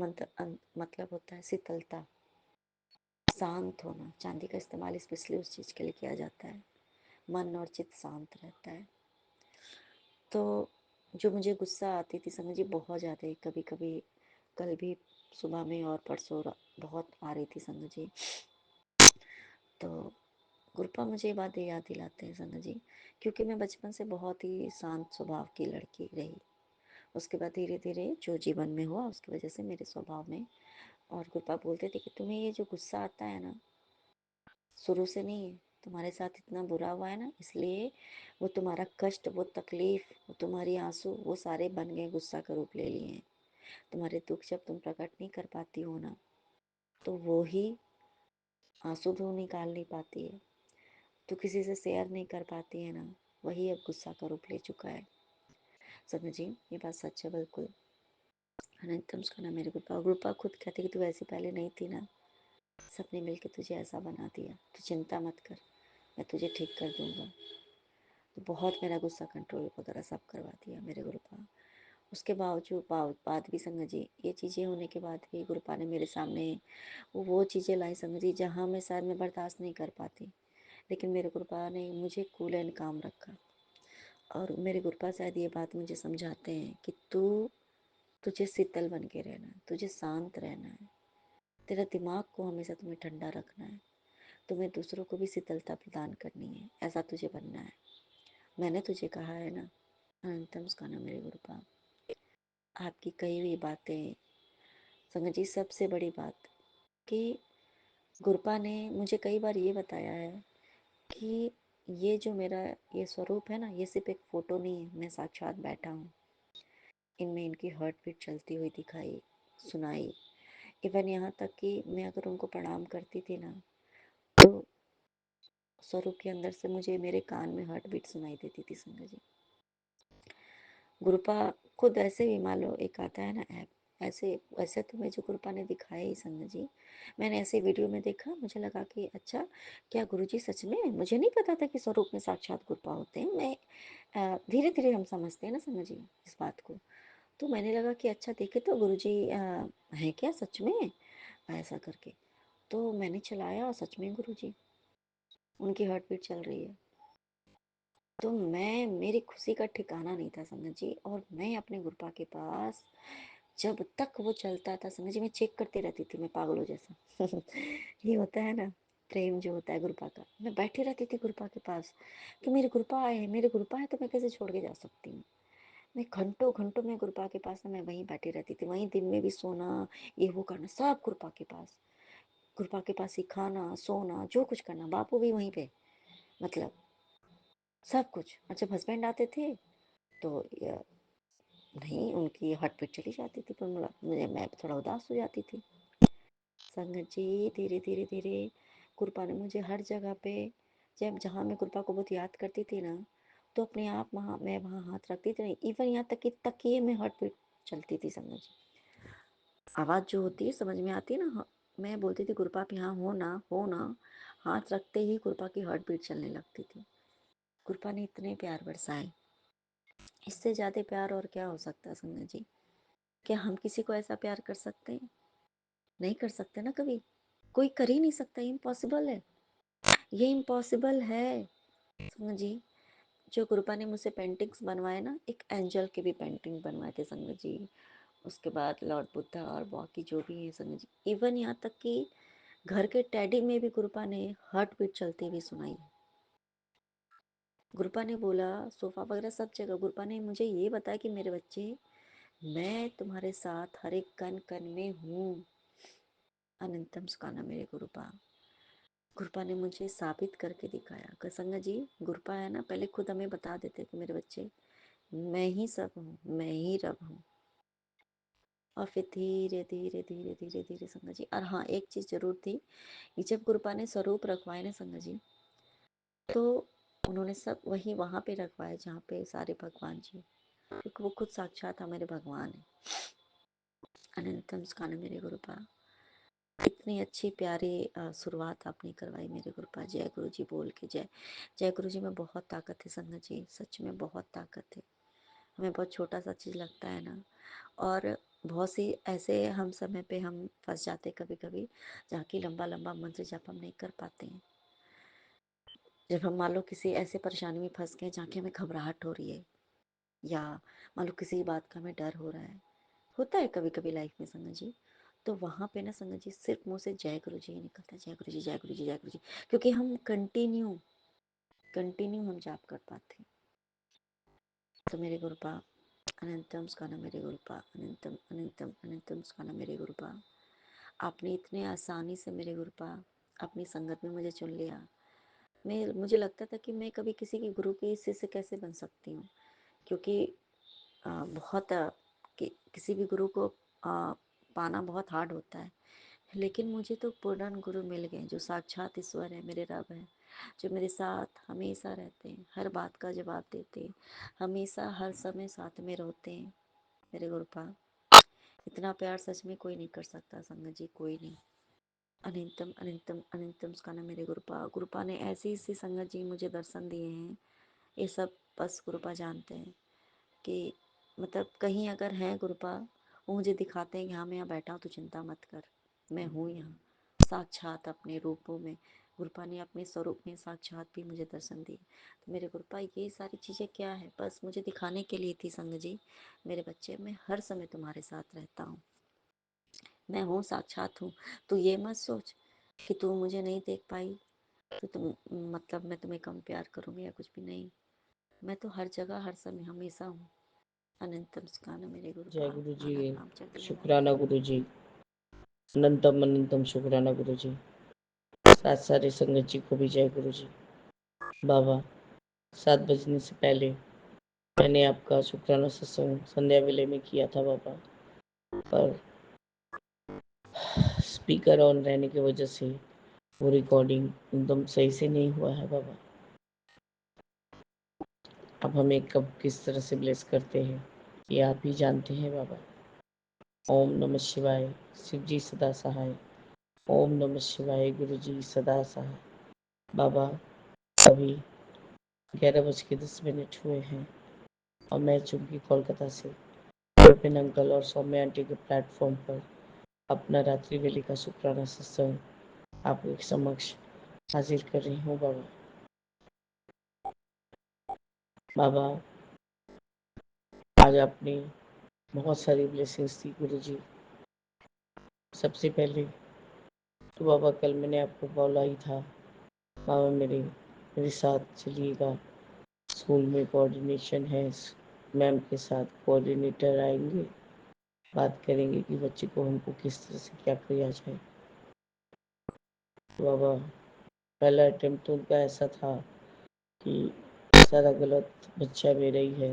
मतलब होता है शीतलता, शांत होना। चांदी का इस्तेमाल स्पेशली उस चीज़ के लिए किया जाता है, मन और चित्त शांत रहता है। तो जो मुझे गुस्सा आती थी समझिए बहुत ज़्यादा, कभी कभी कल भी सुबह में और परसों बहुत आ रही थी संगत जी। तो गुरुपा मुझे ये बात याद दिलाते हैं संगत जी, क्योंकि मैं बचपन से बहुत ही शांत स्वभाव की लड़की रही। उसके बाद धीरे धीरे जो जीवन में हुआ उसकी वजह से मेरे स्वभाव में, और गुरुपा बोलते थे कि तुम्हें ये जो गुस्सा आता है ना, शुरू से नहीं है, तुम्हारे साथ इतना बुरा हुआ है ना, इसलिए वो तुम्हारा कष्ट, वो तकलीफ, वो तुम्हारी आंसू, वो सारे बन गए, गुस्सा का रूप ले लिए हैं। तुम्हारे दुख जब तुम प्रकट नहीं कर पाती हो ना, तो वो ही आंसू धो निकाल नहीं पाती है। तो किसी से शेयर नहीं कर पाती है ना, वही अब गुस्सा का रूप ले चुका है। समझी, ये बात सच है बिल्कुल। अनंतम उसका ना मेरे को रूपा खुद कहती कि तू ऐसी पहले नहीं थी ना, सबने मिलके तुझे ऐसा बना दिया, तू चिंता मत कर, मैं तुझे ठीक कर दूंगा। तो बहुत मेरा गुस्सा कंट्रोल वगैरह सब करवा दिया मेरे गुरुपा। उसके बावजूद बाद भी संगत जी, ये चीज़ें होने के बाद भी गुरुपा ने मेरे सामने वो चीज़ें लाई संगत जी, जहाँ मैं शायद मैं बर्दाश्त नहीं कर पाती, लेकिन मेरे गुरुपा ने मुझे कूल एंड काम रखा। और मेरे गुरुपा शायद ये बात मुझे समझाते हैं कि तुझे शीतल बन के रहना है, तुझे शांत रहना है, तेरा दिमाग को हमेशा तुम्हें ठंडा रखना है, तुम्हें दूसरों को भी शीतलता प्रदान करनी है, ऐसा तुझे बनना है। मैंने तुझे कहा है ना, अनंतम उसका ना मेरे गुरुपा, आपकी कही हुई बातें संगत जी, सबसे बड़ी बात कि गुरुपा ने मुझे कई बार ये बताया है कि ये जो मेरा ये स्वरूप है ना, ये सिर्फ एक फोटो नहीं है, मैं साक्षात बैठा हूँ, इनमें इनकी हार्ट बीट चलती हुई दिखाई सुनाई। इवन यहाँ तक कि मैं अगर उनको प्रणाम करती थी ना, तो स्वरूप के अंदर से मुझे मेरे कान में हार्ट बीट सुनाई देती थी संगत जी। गुरुपा खुद ऐसे भी मान लो एक आता है ना ऐप, ऐसे वैसे तो मुझे गुरुपा ने दिखाया ही संगत जी, मैंने ऐसे वीडियो में देखा, मुझे लगा कि अच्छा क्या गुरुजी सच में, मुझे नहीं पता था कि स्वरूप में साक्षात गुरुपा होते हैं। मैं धीरे धीरे हम समझते हैं ना संगत जी इस बात को, तो मैंने लगा कि अच्छा देखे तो गुरुजी है क्या सच में, ऐसा करके। तो मैंने चलाया और सच में गुरुजी, उनकी हार्ट बीट चल रही है। तो मैं, मेरी खुशी का ठिकाना नहीं था संगत जी, और मैं अपने गुरुपा के पास जब तक वो चलता था संगत जी, मैं चेक करती रहती थी, मैं पागलों जैसा ये होता है ना प्रेम जो होता है गुरुपा का, मैं बैठी रहती थी गुरुपा के पास कि मेरे गुरुपा आए, मेरे गुरुपा है तो मैं कैसे छोड़ के जा सकती हूँ। मैं घंटों घंटों में गुरुपा के पास ना, मैं वहीं बैठी रहती थी, वहीं दिन में भी सोना, ये वो करना सब गुरुपा के पास, गुरुपा के पास ही खाना सोना जो कुछ करना, बापू भी वहीं पे, मतलब सब कुछ। और जब हस्बैंड आते थे तो नहीं, उनकी हार्ट चली जाती थी, पर मुझे मैं थोड़ा उदास हो जाती थी। संगत जी धीरे धीरे धीरे कृपा ने मुझे हर जगह पे, जब जहाँ मैं कृपा को बहुत याद करती थी ना, तो अपने आप वहाँ मैं वहाँ हाथ रखती थी, इवन यहाँ तक कि तकिए में हार्ट बीट चलती थी संगत जी। आवाज़ जो होती है समझ में आती है ना, मैं बोलती थी कृपा आप यहाँ हो ना, हाथ रखते ही कृपा की हार्ट बीट चलने लगती थी। कृपा ने इतने प्यार बरसाए, इससे ज़्यादा प्यार और क्या हो सकता है संगत जी। क्या हम किसी को ऐसा प्यार कर सकते हैं? नहीं कर सकते ना, कभी कोई कर ही नहीं सकता, इम्पॉसिबल है, ये इम्पॉसिबल है संगत जी। जो गुरुपा ने मुझसे पेंटिंग्स बनवाए ना, एक एंजल के भी पेंटिंग बनवाए थे संगत जी, उसके बाद लॉर्ड बुद्धा और बाकी जो भी है संगत जी, इवन यहाँ तक कि घर के टेडी में भी गुरुपा ने हार्ट बीट चलती हुई सुनाई। गुरुपा ने बोला सोफा वगैरह सब जगह, गुरुपा ने मुझे ये बताया कि मेरे बच्चे, मैं तुम्हारे साथ हर एक कण कण में हूँ। अनंतम सुखाना मेरे गुरुपा, गुरुपा ने मुझे साबित करके दिखाया कि संगत जी, गुरुपा है ना, पहले खुद हमें बता देते कि मेरे बच्चे, मैं ही सब हूँ, मैं ही रब हूँ। और फिर धीरे धीरे धीरे धीरे धीरे संगत जी, और हाँ एक चीज जरूर थी कि जब गुरुपा ने स्वरूप रखवाए ना संगत जी, तो उन्होंने सब वही वहां पे रखवाए जहाँ पे सारे भगवान जी, क्योंकि वो खुद साक्षात हमारे भगवान है। अनंतम स्कान मेरे गुरुपा, इतनी अच्छी प्यारी शुरुआत आपने करवाई मेरे गुरुपा। जय गुरु जी बोल के, जय जय गुरु जी में बहुत ताकत है संगत जी, सच में बहुत ताकत है। हमें बहुत छोटा सा चीज़ लगता है ना, और बहुत सी ऐसे हम समय पे हम फंस जाते कभी कभी, जहाँ की लंबा लंबा मंत्र जप हम नहीं कर पाते हैं। जब हम मान लो किसी ऐसे परेशानी में फंस गए जहाँ की हमें घबराहट हो रही है, या मान लो किसी बात का हमें डर हो रहा है, होता है कभी कभी लाइफ में संगत जी, तो वहाँ पे ना संगत जी सिर्फ मुंह से जय गुरु जी ही निकलता है, जय गुरु जी जय गुरु जी जय गुरु जी, क्योंकि हम कंटिन्यू कंटिन्यू हम जाप कर पाते हैं। तो मेरे गुरुपा, अनंतम स्काना मेरे गुरुपा, अनंतम अनंतम अनंतम स्काना मेरे गुरुपा, आपने इतने आसानी से मेरे गुरुपा अपनी संगत में मुझे चुन लिया। मुझे लगता था कि मैं कभी किसी की गुरु की शिष्य कैसे बन सकती हूँ, क्योंकि बहुत कि किसी भी गुरु को पाना बहुत हार्ड होता है, लेकिन मुझे तो पूर्ण गुरु मिल गए जो साक्षात ईश्वर है, मेरे रब है, जो मेरे साथ हमेशा रहते हैं, हर बात का जवाब देते हैं, हमेशा हर समय साथ में रहते हैं। मेरे गुरुपा, इतना प्यार सच में कोई नहीं कर सकता संगत जी, कोई नहीं। अनंतम अनंतम अनंतम उसका नाम मेरे गुरुपा। गुरुपा ने ऐसी ऐसी संगत जी मुझे दर्शन दिए हैं, ये सब बस गुरुपा जानते हैं कि मतलब कहीं अगर हैं गुरुपा, वो मुझे दिखाते हैं कि हाँ मैं यहाँ बैठा हूँ तो चिंता मत कर, मैं हूँ यहाँ साक्षात अपने रूपों में। गुरुपा ने अपने स्वरूप में साक्षात भी मुझे दर्शन दिए। तो मेरे गुरुपा ये सारी चीज़ें क्या है, बस मुझे दिखाने के लिए थी संग जी। मेरे बच्चे, मैं हर समय तुम्हारे साथ रहता हूँ, मैं हूँ, साक्षात हूँ। तो ये मत सोच कि तू मुझे नहीं देख पाई तो तुम मतलब मैं तुम्हें कम प्यार करूँगी या कुछ भी नहीं। मैं तो हर जगह हर समय हमेशा हूँ। अनंतम सुखाना मेरे जय गुरुपा। गुरु जी। आनंद नाम चढ़ती है। शुक्राना गुरु जी। अनंतम अनंतम शुक्राना गुरु जी। साथ सारे संगत जी को भी जय गुरु जी। बाबा, 7 बजने से पहले मैंने आपका शुक्राना सत्संग संध्या वेले में किया था बाबा, पर स्पीकर ऑन रहने की वजह से वो रिकॉर्डिंग एकदम सही से नहीं हुआ है बाबा। अब हमें कब किस तरह से ब्लेस करते हैं ये आप ही जानते हैं बाबा। ओम नमः शिवाय। शिव जी सदा सहाय। ओम नमः शिवाय। गुरु जी सदा सहाय। बाबा, अभी 11:10 हुए हैं और मैं चूंकि कोलकाता से विपिन अंकल और सौम्या आंटी के प्लेटफॉर्म पर अपना रात्रि वेले का शुक्राना सत्संग आपके समक्ष हाजिर कर रही हूँ बाबा। बाबा, आज आपने बहुत सारी ब्लेसिंग्स दी गुरु जी। सबसे पहले तो बाबा, कल मैंने आपको बोला ही था बाबा मेरे साथ चलिएगा, स्कूल में कोऑर्डिनेशन है, मैम के साथ कोऑर्डिनेटर आएंगे, बात करेंगे कि बच्चे को हमको किस तरह से क्या किया जाए। तो बाबा, पहला अटेम्प्ट तो उनका ऐसा था कि सारा गलत बच्चा मेरा ही है।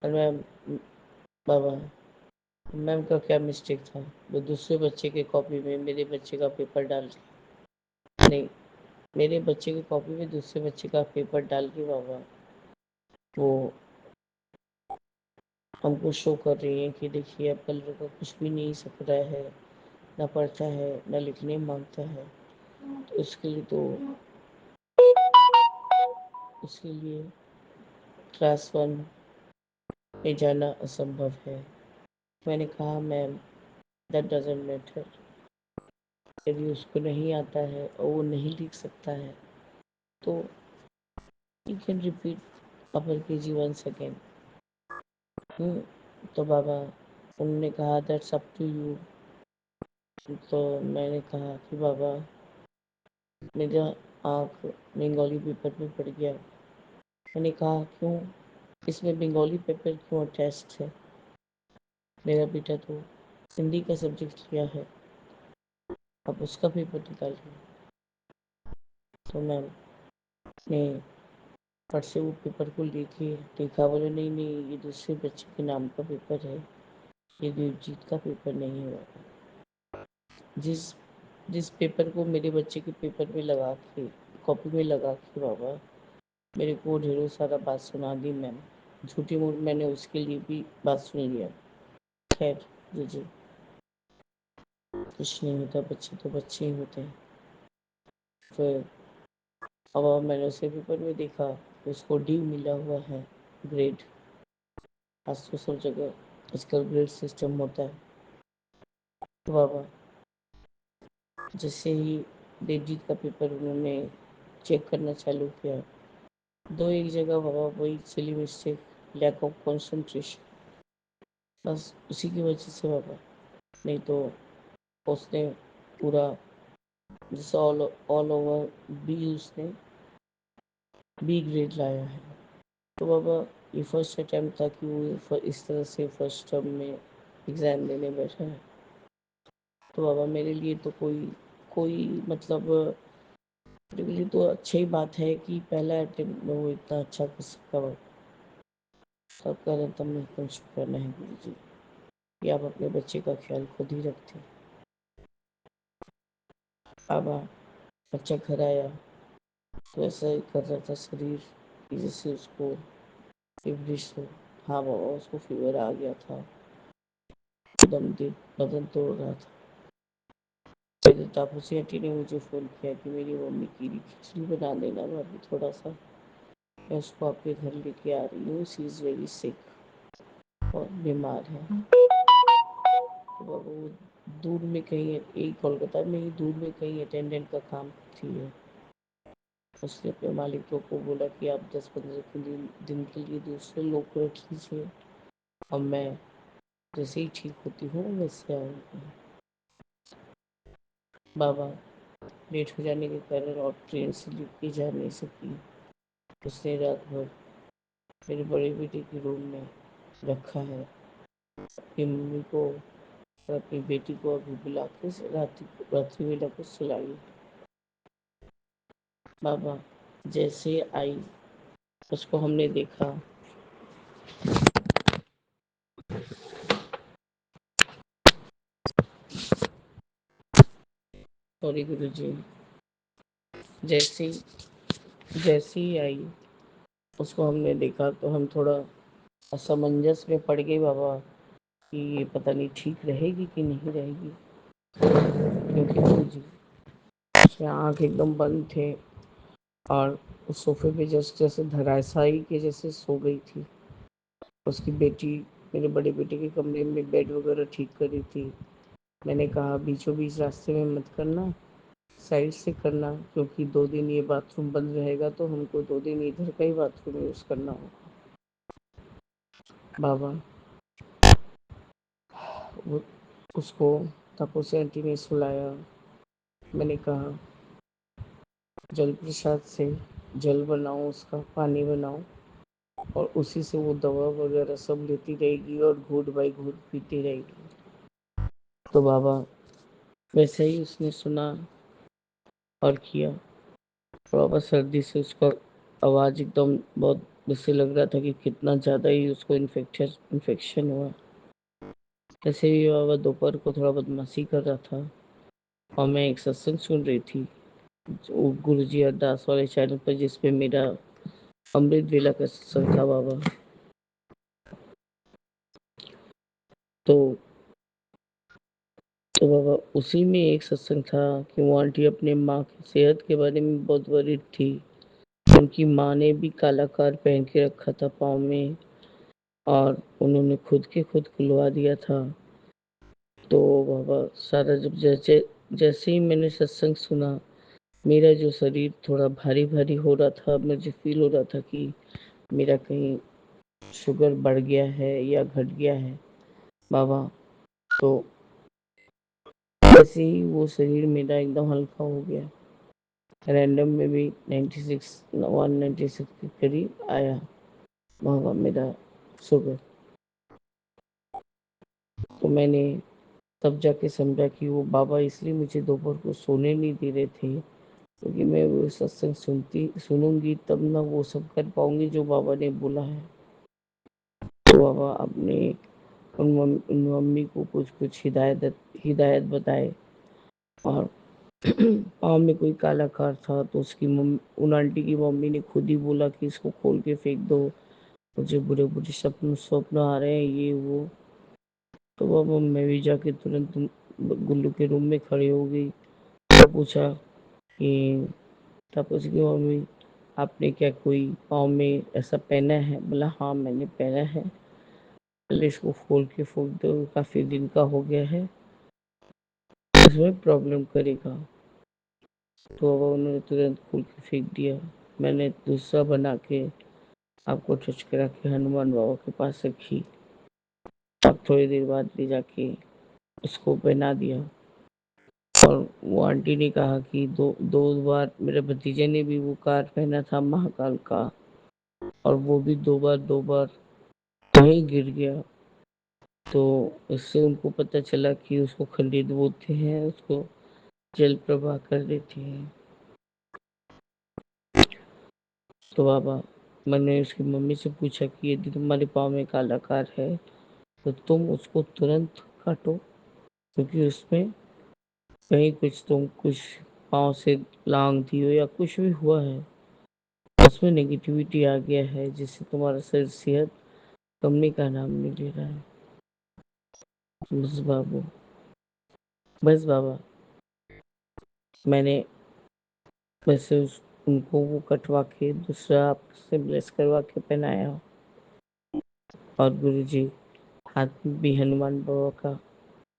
और मैम, बाबा, मैम का क्या मिस्टेक था, वो दूसरे बच्चे के कॉपी में मेरे बच्चे का पेपर डाल नहीं, मेरे बच्चे की कॉपी में दूसरे बच्चे का पेपर डाल के बाबा वो हमको शो कर रही है कि देखिए आपका लड़का कुछ भी नहीं सीख रहा है, ना पढ़ता है ना लिखने मांगता है, तो उसके लिए क्लास 1 में जाना असंभव है। मैंने कहा मैम, दैट डजंट मैटर, यदि उसको नहीं आता है और वो नहीं लिख सकता है तो you can repeat upper KG 1 second. तो बाबा, उन्होंने कहा दैट्स अप टू यू। तो मैंने कहा कि बाबा, मेरा आँख बंगाली पेपर में पड़ गया। मैंने कहा क्यों, इसमें बंगाली पेपर क्यों टेस्ट है, मेरा बेटा तो हिंदी का सब्जेक्ट लिया है, अब उसका पेपर निकालिए। तो मैम ने फट से वो पेपर को लेके देखा, बोले नहीं नहीं, ये दूसरे बच्चे के नाम का पेपर है, ये देवजीत का पेपर नहीं हुआ। जिस जिस पेपर को मेरे बच्चे के पेपर में लगा के, कॉपी में लगा के बाबा मेरे को ढेरों सारा बात सुना दी मैम, झूठी मूठ मैंने उसके लिए भी बात सुन लिया। खैर जी, कुछ नहीं होता, बच्चे तो बच्चे ही होते हैं। फिर अब मैंने उसे पेपर में देखा, उसको डी मिला हुआ है, ग्रेड। आज तो सब जगह आजकल ग्रेड सिस्टम होता है। तो बाबा, जैसे ही देवजीत का पेपर उन्होंने चेक करना चालू किया, दो एक जगह बाबा वही silly mistake, lack of concentration, बस उसी की वजह से बाबा, नहीं तो उसने पूरा जैसे ऑल ओवर बी, उसने बी ग्रेड लाया है। तो बाबा, ये फर्स्ट अटैम्प्ट था कि वो इस तरह से फर्स्ट टर्म में एग्ज़ाम देने बैठा है। तो बाबा मेरे लिए तो कोई कोई मतलब मेरे लिए तो अच्छी बात है कि पहला अटेम्प्ट में वो इतना अच्छा कर सका। तब कह रहे तब मैं एकदम शुक्राना है गुरु जी कि आप अपने बच्चे का ख्याल खुद ही रखते। बाबा बच्चा घर आया तो ऐसा ही कर रहा था शरीर कि जैसे उसको फेवरिश हो। हाँ बाबा उसको फीवर आ गया था, बदन तोड़ रहा था। मेरे तापसी आंटी ने मुझे फ़ोन किया कि मेरी मम्मी की खिचड़ी बना देना भाभी थोड़ा सा, मैं उसको आपके घर लेके आ रही हूँ, शी इज़ वेरी सिक और बीमार है। तो बाबा वो दूर में कहीं एक कोलकाता में ही दूर में कहीं अटेंडेंट का काम थी है। उसने अपने मालिक लोग को बोला कि आप 10-15 दिन के लिए दूसरे लोग को रख लीजिए और मैं जैसे ही ठीक होती हूँ वैसे आऊँगी। बाबा लेट हो जाने के कारण और ट्रेन से लेके जा नहीं सकी। उसने रात भर मेरे बड़े बेटे के रूम में रखा है। अपनी मम्मी को और अपनी बेटी को अभी बुला के रात्रि वेला को सुलाई। बाबा जैसे आई उसको हमने देखा, सॉरी गुरु जी, जैसे जैसे ही आई उसको हमने देखा तो हम थोड़ा असमंजस में पड़ गए बाबा कि ये पता नहीं ठीक रहेगी कि नहीं रहेगी, क्योंकि गुरु जी उसकी आँख एकदम बंद थे और उस सोफे पे जस्ट जैसे धराशायी के जैसे सो गई थी। उसकी बेटी मेरे बड़े बेटे के कमरे में बेड वगैरह ठीक करी थी। मैंने कहा बीचों बीच रास्ते में मत करना, साइड से करना, क्योंकि 2 दिन ये बाथरूम बंद रहेगा तो हमको 2 दिन इधर का ही बाथरूम यूज़ करना होगा। बाबा वो उसको तपस्या आंटी ने सुलाया। मैंने कहा जल प्रसाद से जल बनाओ, उसका पानी बनाओ और उसी से वो दवा वगैरह सब लेती रहेगी और घूट बाई घूट पीती रहेगी। तो बाबा वैसे ही उसने सुना और किया। तो बाबा सर्दी से उसका आवाज़ एकदम बहुत जैसे लग रहा था कि कितना ज़्यादा ही उसको इन्फेक्शन हुआ। ऐसे ही बाबा दोपहर को थोड़ा बदमाशी कर रहा था और मैं एक सत्संग सुन रही थी जो गुरु जी अरदास वाले चैनल पर, जिसपे मेरा अमृत वेला का सत्संग था बाबा। तो तो बाबा उसी में एक सत्संग था कि वो आंटी अपने माँ की सेहत के बारे में बहुत वरीड थी। उनकी माँ ने भी काला कार पहन के रखा था पाँव में और उन्होंने खुद के खुद खुलवा दिया था। तो बाबा सारा जब जैसे जैसे ही मैंने सत्संग सुना, मेरा जो शरीर थोड़ा भारी भारी हो रहा था, मुझे फील हो रहा था कि मेरा कहीं शुगर बढ़ गया है या घट गया है बाबा। तो वैसे ही वो शरीर मेरा एकदम हल्का हो गया। रैंडम में भी 196 के करीब आया बाबा मेरा शुगर। तो मैंने तब जाके समझा कि वो बाबा इसलिए मुझे दोपहर को सोने नहीं दे रहे थे, क्योंकि मैं वो सत्संग सुनूंगी तब ना वो सब कर पाऊंगी जो बाबा ने बोला है। तो बाबा अपने उन मम्मी को कुछ कुछ हिदायत बताए और पाँव में कोई काला कार था तो उसकी उन आंटी की मम्मी ने खुद ही बोला कि इसको खोल के फेंक दो, मुझे बुरे बुरे स्वप्न आ रहे हैं ये वो। तो बाबा मैं भी जाके तुरंत गुल्लू के रूम में खड़ी हो गई और पूछा कि तापस की मम्मी आपने क्या कोई पाँव में ऐसा पहना है? बोला हाँ मैंने पहना है, पहले इसको खोल के फूक दो, काफी दिन का हो गया है, इसमें प्रॉब्लम करेगा। तो बाबा उन्होंने तुरंत खोल के फेंक दिया। मैंने दूसरा बना के आपको टच करा के हनुमान बाबा के पास रखी। अब थोड़ी देर बाद ले जाके उसको पहना दिया और वो आंटी ने कहा कि दो दो बार मेरे भतीजे ने भी वो कार पहना था महाकाल का और वो भी दो बार वहीं गिर गया। तो इससे उनको पता चला कि उसको खंडित बोलते हैं, उसको जल प्रवाह कर देते हैं। तो बाबा मैंने उसकी मम्मी से पूछा कि यदि तुम्हारे पाँव में काला कार है तो तुम उसको तुरंत काटो, क्योंकि उसमें कहीं कुछ पाँव से लांग थी हो या कुछ भी हुआ है, उसमें नेगेटिविटी आ गया है जिससे तुम्हारा शरीर सेहत कमने का नाम नहीं ले रहा है। बस बाबू, बस बाबा, मैंने वैसे उनको वो कटवा के दूसरा आपसे ब्लेस करवा के पहनाया। और गुरुजी, हाथ में भी हनुमान बाबा का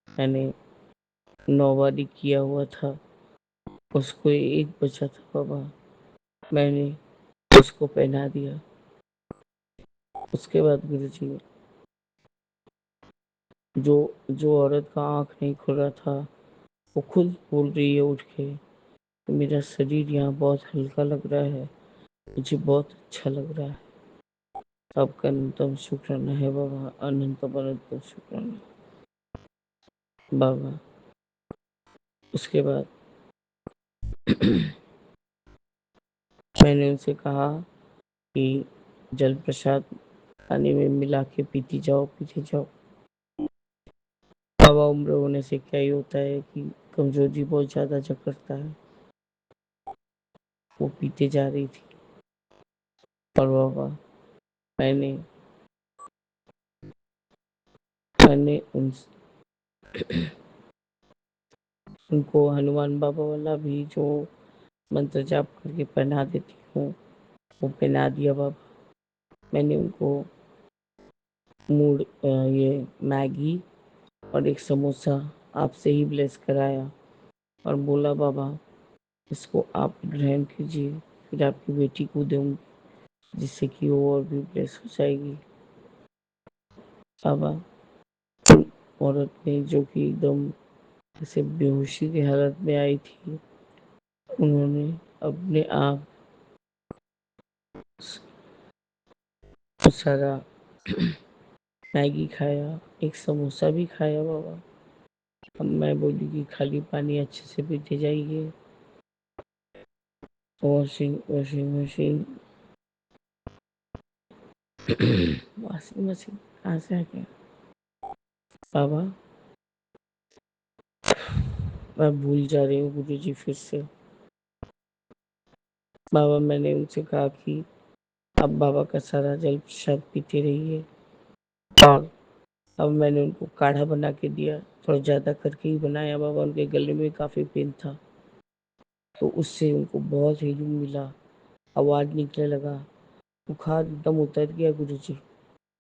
मैंने 9 बारी किया हुआ था, उसको एक बचा था बाबा, मैंने उसको पहना दिया। उसके बाद गुरुजी, जो जो औरत का आँख नहीं खुल रहा था वो खुद बोल रही है उठ के, मेरा शरीर यहाँ बहुत हल्का लग रहा है, मुझे बहुत अच्छा लग रहा है। आपका अनंतम शुक्राना है बाबा, अनंतम अनंतम शुक्राना बाबा। उसके बाद मैंने उनसे कहा कि जल प्रसाद पानी में मिला के पीती जाओ, पीते जाओ। बाबा, उम्र होने से क्या ही होता है कि कमजोरी बहुत ज्यादा जकड़ता है। वो पीते जा रही थी और बाबा, मैंने मैंने उनको हनुमान बाबा वाला भी जो मंत्र जाप करके पहना देती हूँ वो पहना दिया बाबा। मैंने उनको ये मैगी और एक समोसा आपसे ही ब्लेस कराया और बोला बाबा, इसको आप ग्रहण कीजिए, फिर आपकी बेटी को दूंगी जिससे कि वो और भी ब्लेस हो जाएगी। बाबा, औरत ने जो कि एकदम जैसे बेहोशी की हालत में आई थी, उन्होंने अपने आप सारा मैगी खाया, एक समोसा भी खाया बाबा। अब मैं बोली कि खाली पानी अच्छे से पीते जाइए। Washing washing machine washing machine कहाँ से आ गया बाबा? मैं भूल जा रही हूँ गुरु जी फिर से। बाबा, मैंने उनसे कहा कि आप बाबा का सारा जल प्रसाद पीते रहिए। और अब मैंने उनको काढ़ा बना के दिया, थोड़ा ज़्यादा करके ही बनाया बाबा, उनके गले में काफ़ी पेन था तो उससे उनको बहुत हीलिंग मिला, आवाज़ निकलने लगा, बुखार एकदम उतर गया गुरु जी,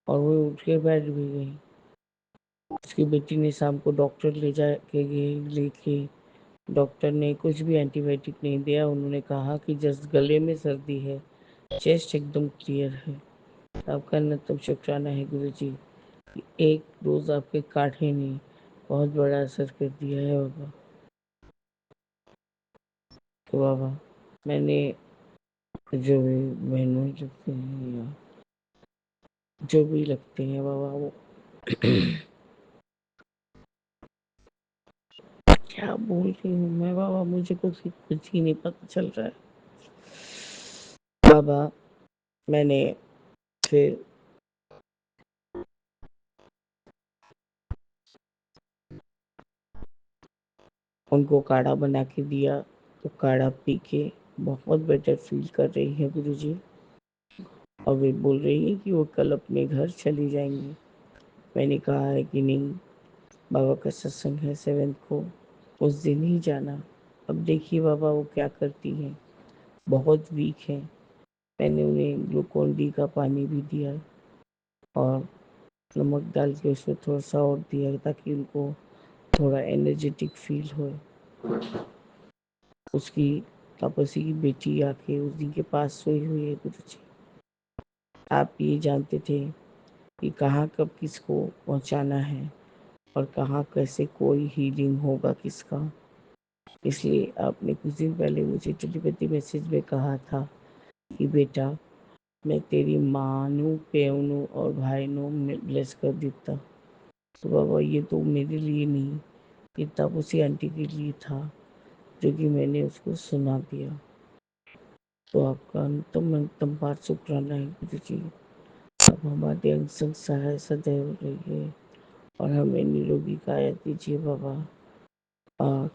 और वो उठ के बैठ भी गई। उसकी बेटी ने शाम को डॉक्टर ले जा के गए, लेके डॉक्टर ने कुछ भी एंटीबायोटिक नहीं दिया, उन्होंने कहा कि जस्ट गले में सर्दी है, चेस्ट एकदम क्लियर है। आपका नतम शुक्राना है गुरु जी, एक रोज आपके काढ़े ने बहुत बड़ा असर कर दिया है बाबा। तो बाबा, मैंने जो भी बहनों लगते हैं या जो भी लगते हैं बाबा, वो क्या बोल रही हूँ मैं बाबा, मुझे कुछ ही नहीं पता चल रहा है बाबा। मैंने फिर उनको काढ़ा बना के दिया, तो काढ़ा पी के बहुत बेटर फील कर रही है गुरु जी, और वे बोल रही है कि वो कल अपने घर चली जाएंगी। मैंने कहा है कि नहीं, बाबा का सत्संग है 7 को, उस दिन ही जाना। अब देखिए बाबा वो क्या करती हैं, बहुत वीक है। मैंने उन्हें ग्लूकोन डी का पानी भी दिया और नमक डाल के उसमें थोड़ा सा और दिया ताकि उनको थोड़ा एनर्जेटिक फील हो। उसकी तापसी की बेटी आके उस दिन के पास सोई हुई है गुरु जी। आप ये जानते थे कि कहाँ कब किसको पहुँचाना है और कहाँ कैसे कोई हीलिंग होगा किसका, इसलिए आपने कुछ दिन पहले मुझे टेलीपैथी मैसेज में कहा था कि बेटा, मैं तेरी माँ नू, प्यो नू और भाई नू ब्लेस कर देता। तो बाबा, ये तो मेरे लिए नहीं, ये तापसी आंटी के लिए था, जो कि मैंने उसको सुना दिया। तो आपका अंतम अंतम बार शुक्राना है गुरु जी। आप हमारे अंग संग सहाय सदैव रहिए और हमें निरोगी काया दीजिए बाबा। और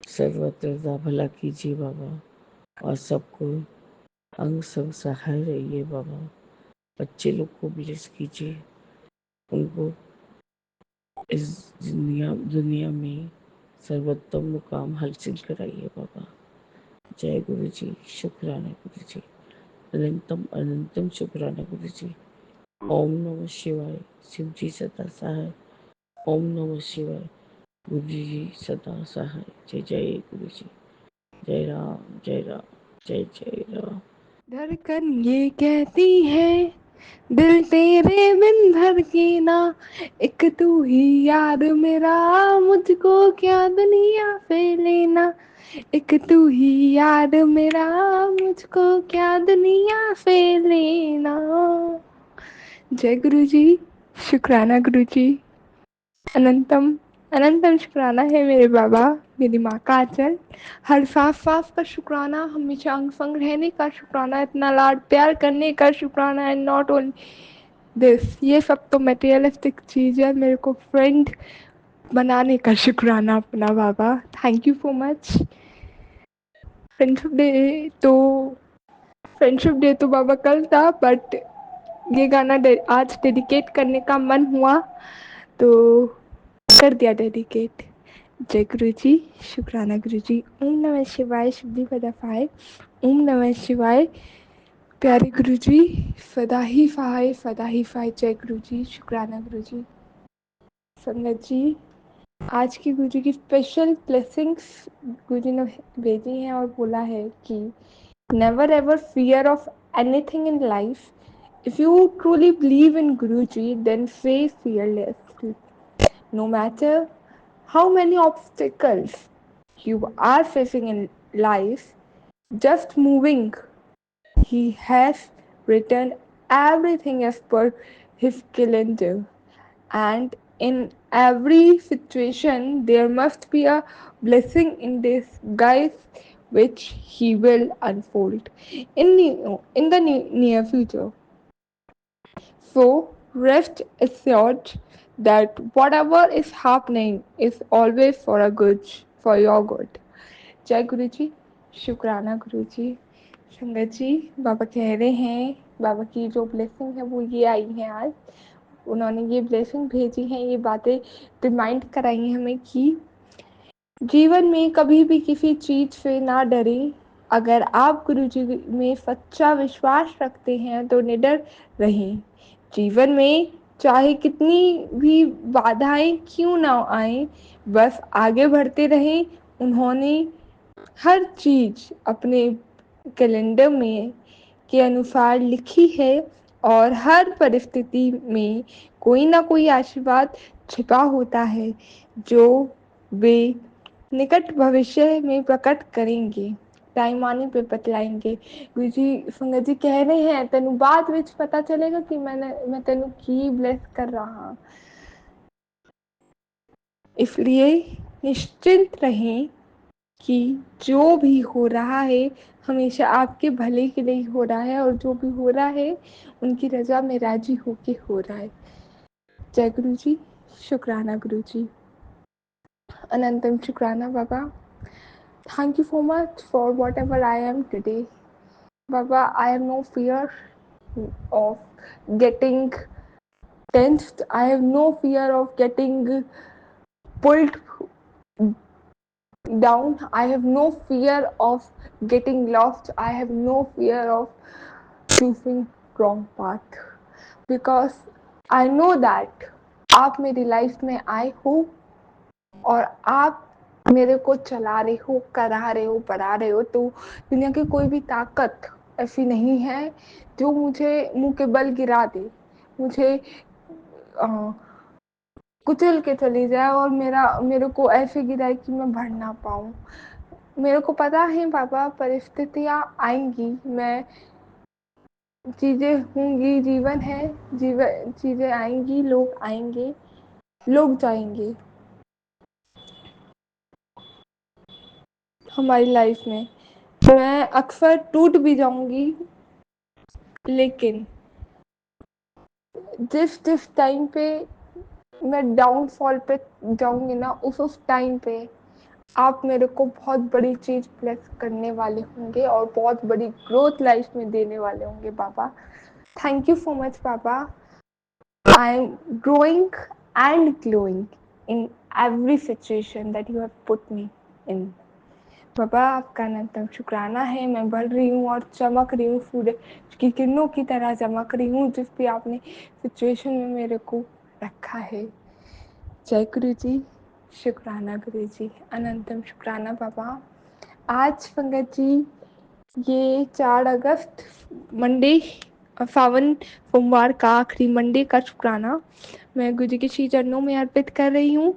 सर्वत्र भला कीजिए बाबा और सबको अंग संग सहाय रहिए बाबा। बच्चे लोग को ब्लेस कीजिए, उनको इस दुनिया में सर्वोत्तम मुकाम हासिल कराइए बाबा। जय गुरु जी, शुक्राना गुरु जी, अनंतम अनंतम शुक्राना गुरु जी। ओम नमः शिवाय। शिव जी सदा सहाय। ओम नमः शिवाय। गुरु जी सदा सहाय। जय जय गुरु जी। जय राम जय राम जय जय राम। धड़कन ये कहती है दिल तेरे बिन धड़के ना, एक तू ही यार मेरा, मुझको क्या दुनिया से लेना। एक तू ही यार मेरा, मुझको क्या दुनिया से लेना। जय गुरु जी, शुक्राना गुरु जी। अनंतम अनंतम शुक्राना है मेरे बाबा, मेरी माँ का आंचल, हर सांस सांस का शुक्राना, हमेशा अंग संग रहने का शुक्राना, इतना लाड प्यार करने का शुक्राना। एंड नॉट ओनली दिस, ये सब तो मटेरियलिस्टिक चीज़ है, मेरे को फ्रेंड बनाने का शुक्राना अपना बाबा। Thank you so much. Friendship day तो फ्रेंडशिप डे तो बाबा कल था, बट ये गाना आज डेडिकेट करने का मन हुआ तो कर दिया डेडिकेट। जय गुरु जी, शुक्राना गुरु जी। ओम नमः शिवाय, शुद्धि पदाफाय। ओम नमः शिवाय, प्यारे गुरु जी, सदा ही फाय। जय गुरु जी, शुक्राना गुरु जी। संगत जी, आज की गुरु जी की स्पेशल ब्लेसिंग्स गुरु जी ने भेजी हैं और बोला है कि never ever fear of anything in life. If you truly believe in Guru ji, then face fearlessly, no matter how many obstacles you are facing in life, just moving. He has written everything as per his calendar, and in every situation, there must be a blessing in disguise which he will unfold in the near future. So rest assured that whatever is happening is always for a good, for your good. जय गुरु जी, शुक्राना गुरु जी। संगत जी, बाबा कह रहे हैं, बाबा की जो blessing है वो ये आई है आज। उन्होंने ये ब्लेसिंग भेजी है, ये बातें रिमाइंड कराई हैं हमें कि जीवन में कभी भी किसी चीज से ना डरें। अगर आप गुरु जी में सच्चा विश्वास रखते हैं तो निडर रहें। जीवन में चाहे कितनी भी बाधाएं क्यों ना आए, बस आगे बढ़ते रहें। उन्होंने हर चीज अपने कैलेंडर में के अनुसार लिखी है और हर परिस्थिति में कोई ना कोई आशीर्वाद छिपा होता है जो वे निकट भविष्य में प्रकट करेंगे, टाइम आने पे बतलाएंगे। गुरु जी, संगत जी कह रहे हैं तेनू बाद विच पता चलेगा कि मैं तेनू की ब्लेस कर रहा हाँ। इसलिए निश्चिंत रहें कि जो भी हो रहा है हमेशा आपके भले के लिए हो रहा है, और जो भी हो रहा है उनकी रजा में राजी होके हो रहा है। जय गुरु जी, शुक्राना गुरु जी। अनंतम शुक्राना बाबा। Thank you so much for whatever I am today. Baba, I have no fear of getting tensed. I have no fear of getting pulled down. I have no fear of getting lost. I have no fear of choosing wrong path. Because I know that आप मेरी life में आए हो और आप मेरे को चला रहे हो, करा रहे हो, बढ़ा रहे हो, तो दुनिया की कोई भी ताकत ऐसी नहीं है जो मुझे मुंह के बल गिरा दे, मुझे कुचल के चली जाए और मेरे को ऐसे गिराए कि मैं बढ़ ना पाऊँ। मेरे को पता है बाबा, परिस्थितियाँ आएंगी, मैं चीज़ें होंगी, जीवन है, जीवन चीज़ें आएंगी, लोग आएंगे, लोग जाएंगे हमारी लाइफ में, मैं अक्सर टूट भी जाऊंगी, लेकिन जिस जिस टाइम पे मैं डाउनफॉल पे जाऊंगी ना, उस टाइम पे आप मेरे को बहुत बड़ी चीज ब्लेस करने वाले होंगे और बहुत बड़ी ग्रोथ लाइफ में देने वाले होंगे बाबा। थैंक यू सो मच बाबा। I am growing and glowing in every situation that you have put me in. बाबा आपका अनंतम शुक्राना है, मैं बढ़ रही हूँ और चमक रही हूँ, सूरज की किरणों की तरह चमक रही हूँ जिस भी आपने सिचुएशन में मेरे को रखा है। जय गुरु जी, शुक्राना गुरु जी, अनंतम शुक्राना बाबा। आज पंकज जी ये 4 अगस्त मंडे, सावन सोमवार का आखिरी मंडे का शुक्राना मैं गुरु जी के श्री चरणों में अर्पित कर रही हूँ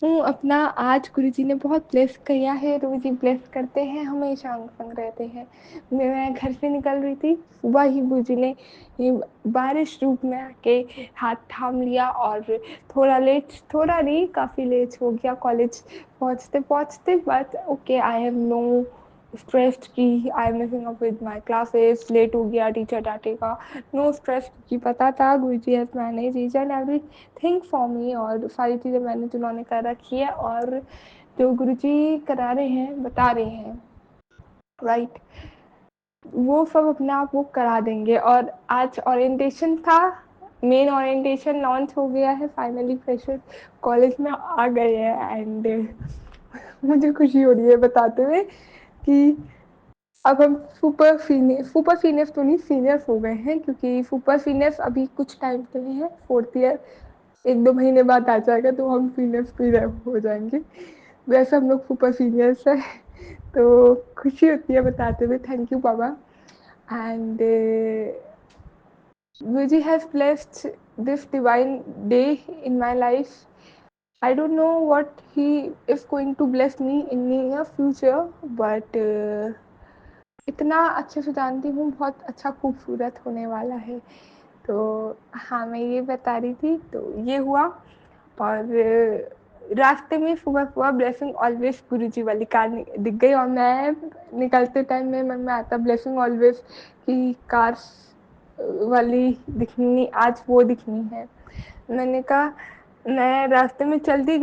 अपना। आज गुरु जी ने बहुत ब्लेस किया है, रोज ही ब्लेस करते हैं, हमेशा अंग संग रहते हैं। मैं घर से निकल रही थी, सुबह ही गुरु जी ने ये बारिश रूप में आके हाथ थाम लिया और थोड़ा नहीं काफ़ी लेट हो गया कॉलेज पहुँचते पहुँचते, but okay I have no stressed कि I am missing up with my classes, late हो गया टीचर डांटेगा, नो स्ट्रेस, क्योंकि पता था Guru ji have manage each and every thing for me और सारी चीज़ें मैंने उन्होंने कर रखी है और जो गुरु जी करा रहे हैं बता रहे हैं राइट, वो सब अपने आप वो करा देंगे। और आज ओरिएंटेशन था, मेन ओरिएंटेशन लॉन्च हो गया है, फाइनली फ्रेशर कॉलेज में आ गए हैं एंड मुझे खुशी हो रही है बताते हुए कि अब हम सुपर सीनियर्स तो नहीं, सीनियर्स हो गए हैं, क्योंकि सुपर सीनियर्स अभी कुछ टाइम के लिए है, 4th ईयर 1-2 महीने बाद आ जाएगा तो हम सीनियर्स भी हो जाएंगे। वैसे हम लोग सुपर सीनियर्स है, तो खुशी होती है बताते हुए। Thank you Baba and Guruji has blessed this divine day in my life. I don't know what he is going to bless me in near future, but इतना अच्छे से जानती हूँ बहुत अच्छा खूबसूरत होने वाला है। तो हाँ, मैं ये बता रही थी, तो ये हुआ। और रास्ते में सुबह सुबह ब्लेसिंग ऑलवेज गुरुजी वाली कार दिख गई और मैं निकलते टाइम में मन में आता ब्लेसिंग ऑलवेज की कार वाली दिखनी, आज वो दिखनी है। मैंने कहा, मैं रास्ते में चलती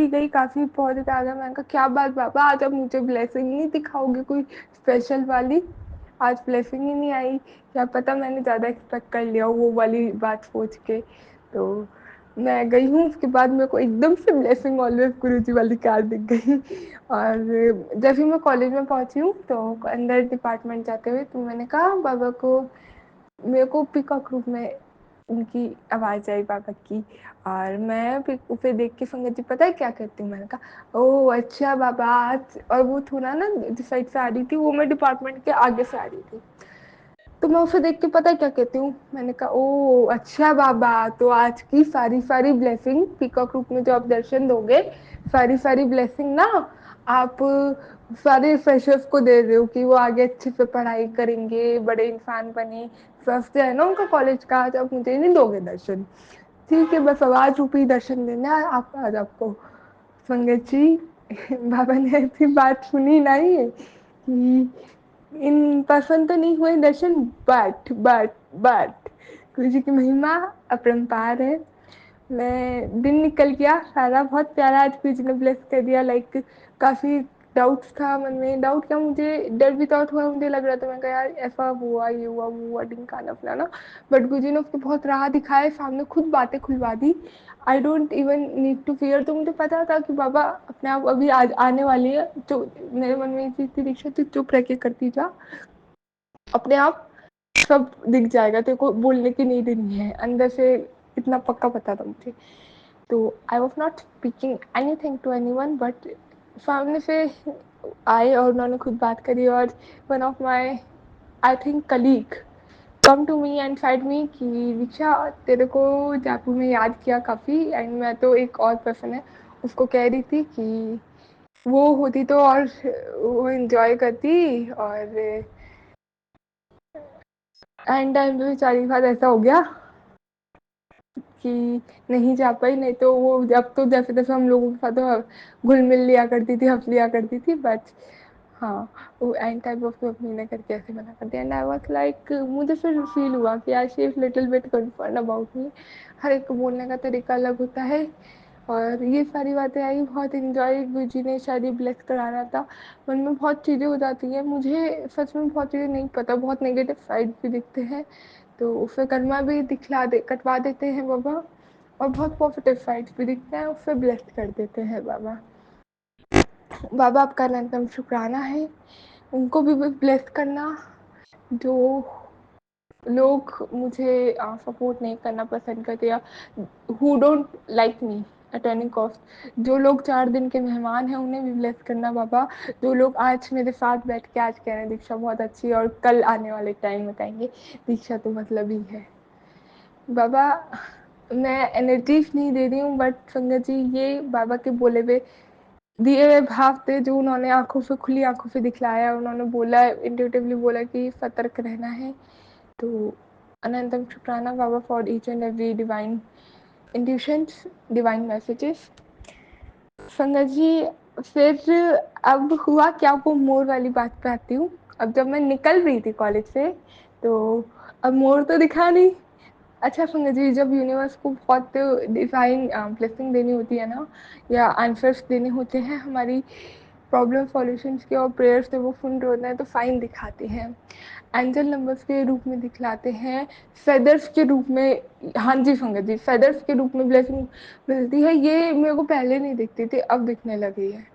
गई काफ़ी बहुत ज़्यादा। मैंने कहा क्या बात बाबा, आज अब मुझे ब्लेसिंग नहीं दिखाओगे कोई स्पेशल वाली, आज ब्लेसिंग ही नहीं आई, क्या पता मैंने ज़्यादा एक्सपेक्ट कर लिया वो वाली बात सोच के। तो मैं गई हूँ, उसके बाद मेरे को एकदम से ब्लेसिंग ऑलवेज गुरुजी वाली कार दिख गई। और जब ही मैं कॉलेज में पहुँची हूँ तो अंदर डिपार्टमेंट जाते हुए तो मैंने कहा बाबा को, मेरे को पीकॉक रूप में उनकी आवाज़ आई बाबा की, और मैं उसे देख के संगत जी पता है क्या कहती हूँ, मैंने कहा ओह अच्छा बाबा आज, और वो थोड़ा ना जिस साइड से आ रही थी वो मैं डिपार्टमेंट के आगे से आ रही थी, तो मैं उसे देख के पता है क्या कहती हूँ, मैंने कहा ओ अच्छा बाबा, तो आज की सारी सारी ब्लेसिंग पीकॉक रूप में जो आप दर्शन दोगे, सारी सारी ब्लेसिंग ना आप सारे फ्रेशर्स को दे रहे हो कि वो आगे अच्छे से पढ़ाई करेंगे, बड़े इंसान बने, फर्स्ट है ना उनका कॉलेज का, आज आप मुझे नहीं दोगे दर्शन, ठीक है बस आवाज रूपी दर्शन देना आप आज आपको। संगत जी बाबा ने ऐसी बात सुनी नहीं है कि इन पर्सन तो नहीं हुए दर्शन, बट गुरु जी की महिमा अपरंपार है। मैं दिन निकल गया सारा बहुत प्यारा, आज गुरु जी ने ब्लेस कर दिया। लाइक काफ़ी डाउट्स था मन में, डाउट क्या मुझे डर भी था, थोड़ा मुझे लग रहा था, मैं कहा यार ऐसा हुआ ये हुआ वो हुआ ढिंकाना फलाना, बट गुरु जी ने उसको बहुत राह दिखाए, सामने खुद बातें खुलवा दी। I don't even need to fear, तो मुझे पता था कि बाबा अपने आप अभी आज आने वाली है, जो मेरे मन में इतनी दीक्षा थी, चुप रह के करती जा, अपने आप सब दिख जाएगा, तेरे को बोलने की नीड नहीं है, अंदर से इतना पक्का पता था मुझे। तो I was not speaking anything to anyone, but सामने से आए और उन्होंने खुद बात करी, और one of my I think colleague come to me and said me कि दीक्षा तेरे को जयपुर में याद किया काफ़ी, एंड मैं तो एक और पर्सन है उसको कह रही थी कि वो होती तो और वो इन्जॉय करती, और एंड टाइम पे बेचारी के साथ ऐसा हो गया कि नहीं जा पाई, नहीं तो वो अब तो जैसे तैसे हम लोगों के साथ तो घुल मिल लिया करती थी, हंस लिया करती थी, बट हाँ, वो एंड टाइप ऑफ मीना करके ऐसे मना कर दिया एंड आई वाज़ लाइक मुझे फिर फ़ील हुआ कि यार she is little bit concerned about me. हर एक को बोलने का तरीका अलग होता है और ये सारी बातें आई, बहुत एन्जॉय गुरुजी ने शायद ये ब्लेस कराना था। मन में बहुत चीज़ें हो जाती हैं, मुझे सच में बहुत चीज़ें नहीं पता, बहुत नेगेटिव साइड भी दिखते हैं, तो फिर कर्मा भी कटवा देते हैं बाबा और बहुत पॉजिटिव साइड्स भी दिखते हैं, उससे ब्लेस कर देते हैं बाबा। बाबा आपका अनंतम शुक्राना है, उनको भी ब्लेस करना जो लोग मुझे सपोर्ट नहीं करना पसंद करते या who don't like me at any cost, जो लोग 4 दिन के मेहमान हैं उन्हें भी ब्लेस करना बाबा, जो लोग आज मेरे साथ बैठ के आज कह रहे हैं दीक्षा बहुत अच्छी है और कल आने वाले टाइम में कहेंगे दीक्षा तो मतलब ही है। बाबा मैं एनर्जीज नहीं दे रही हूँ बट संगत जी ये बाबा के बोले हुए दिए हुए भाव थे जो उन्होंने आंखों से खुली आंखों से दिखलाया, उन्होंने बोला इंट्यूटिवली बोला कि सतर्क रहना है, तो अनंतम शुक्राना बाबा for each and every divine intuitions, divine messages. संगत जी फिर अब हुआ क्या, वो मोर वाली बात पे आती हूँ। अब जब मैं निकल रही थी कॉलेज से तो अब मोर तो दिखा नहीं। अच्छा संगत जी जब यूनिवर्स को बहुत डिवाइन ब्लेसिंग देनी होती है ना या आंसर्स देने होते हैं हमारी प्रॉब्लम सॉल्यूशंस के और प्रेयर्स से वो सुन रहे होते हैं तो साइन दिखाते हैं, एंजल नंबर्स के रूप में दिखलाते हैं, फेदर्स के रूप में। हाँ जी संगत जी फेदर्स के रूप में ब्लेसिंग मिलती है, ये मेरे को पहले नहीं दिखती थी अब दिखने लगी है।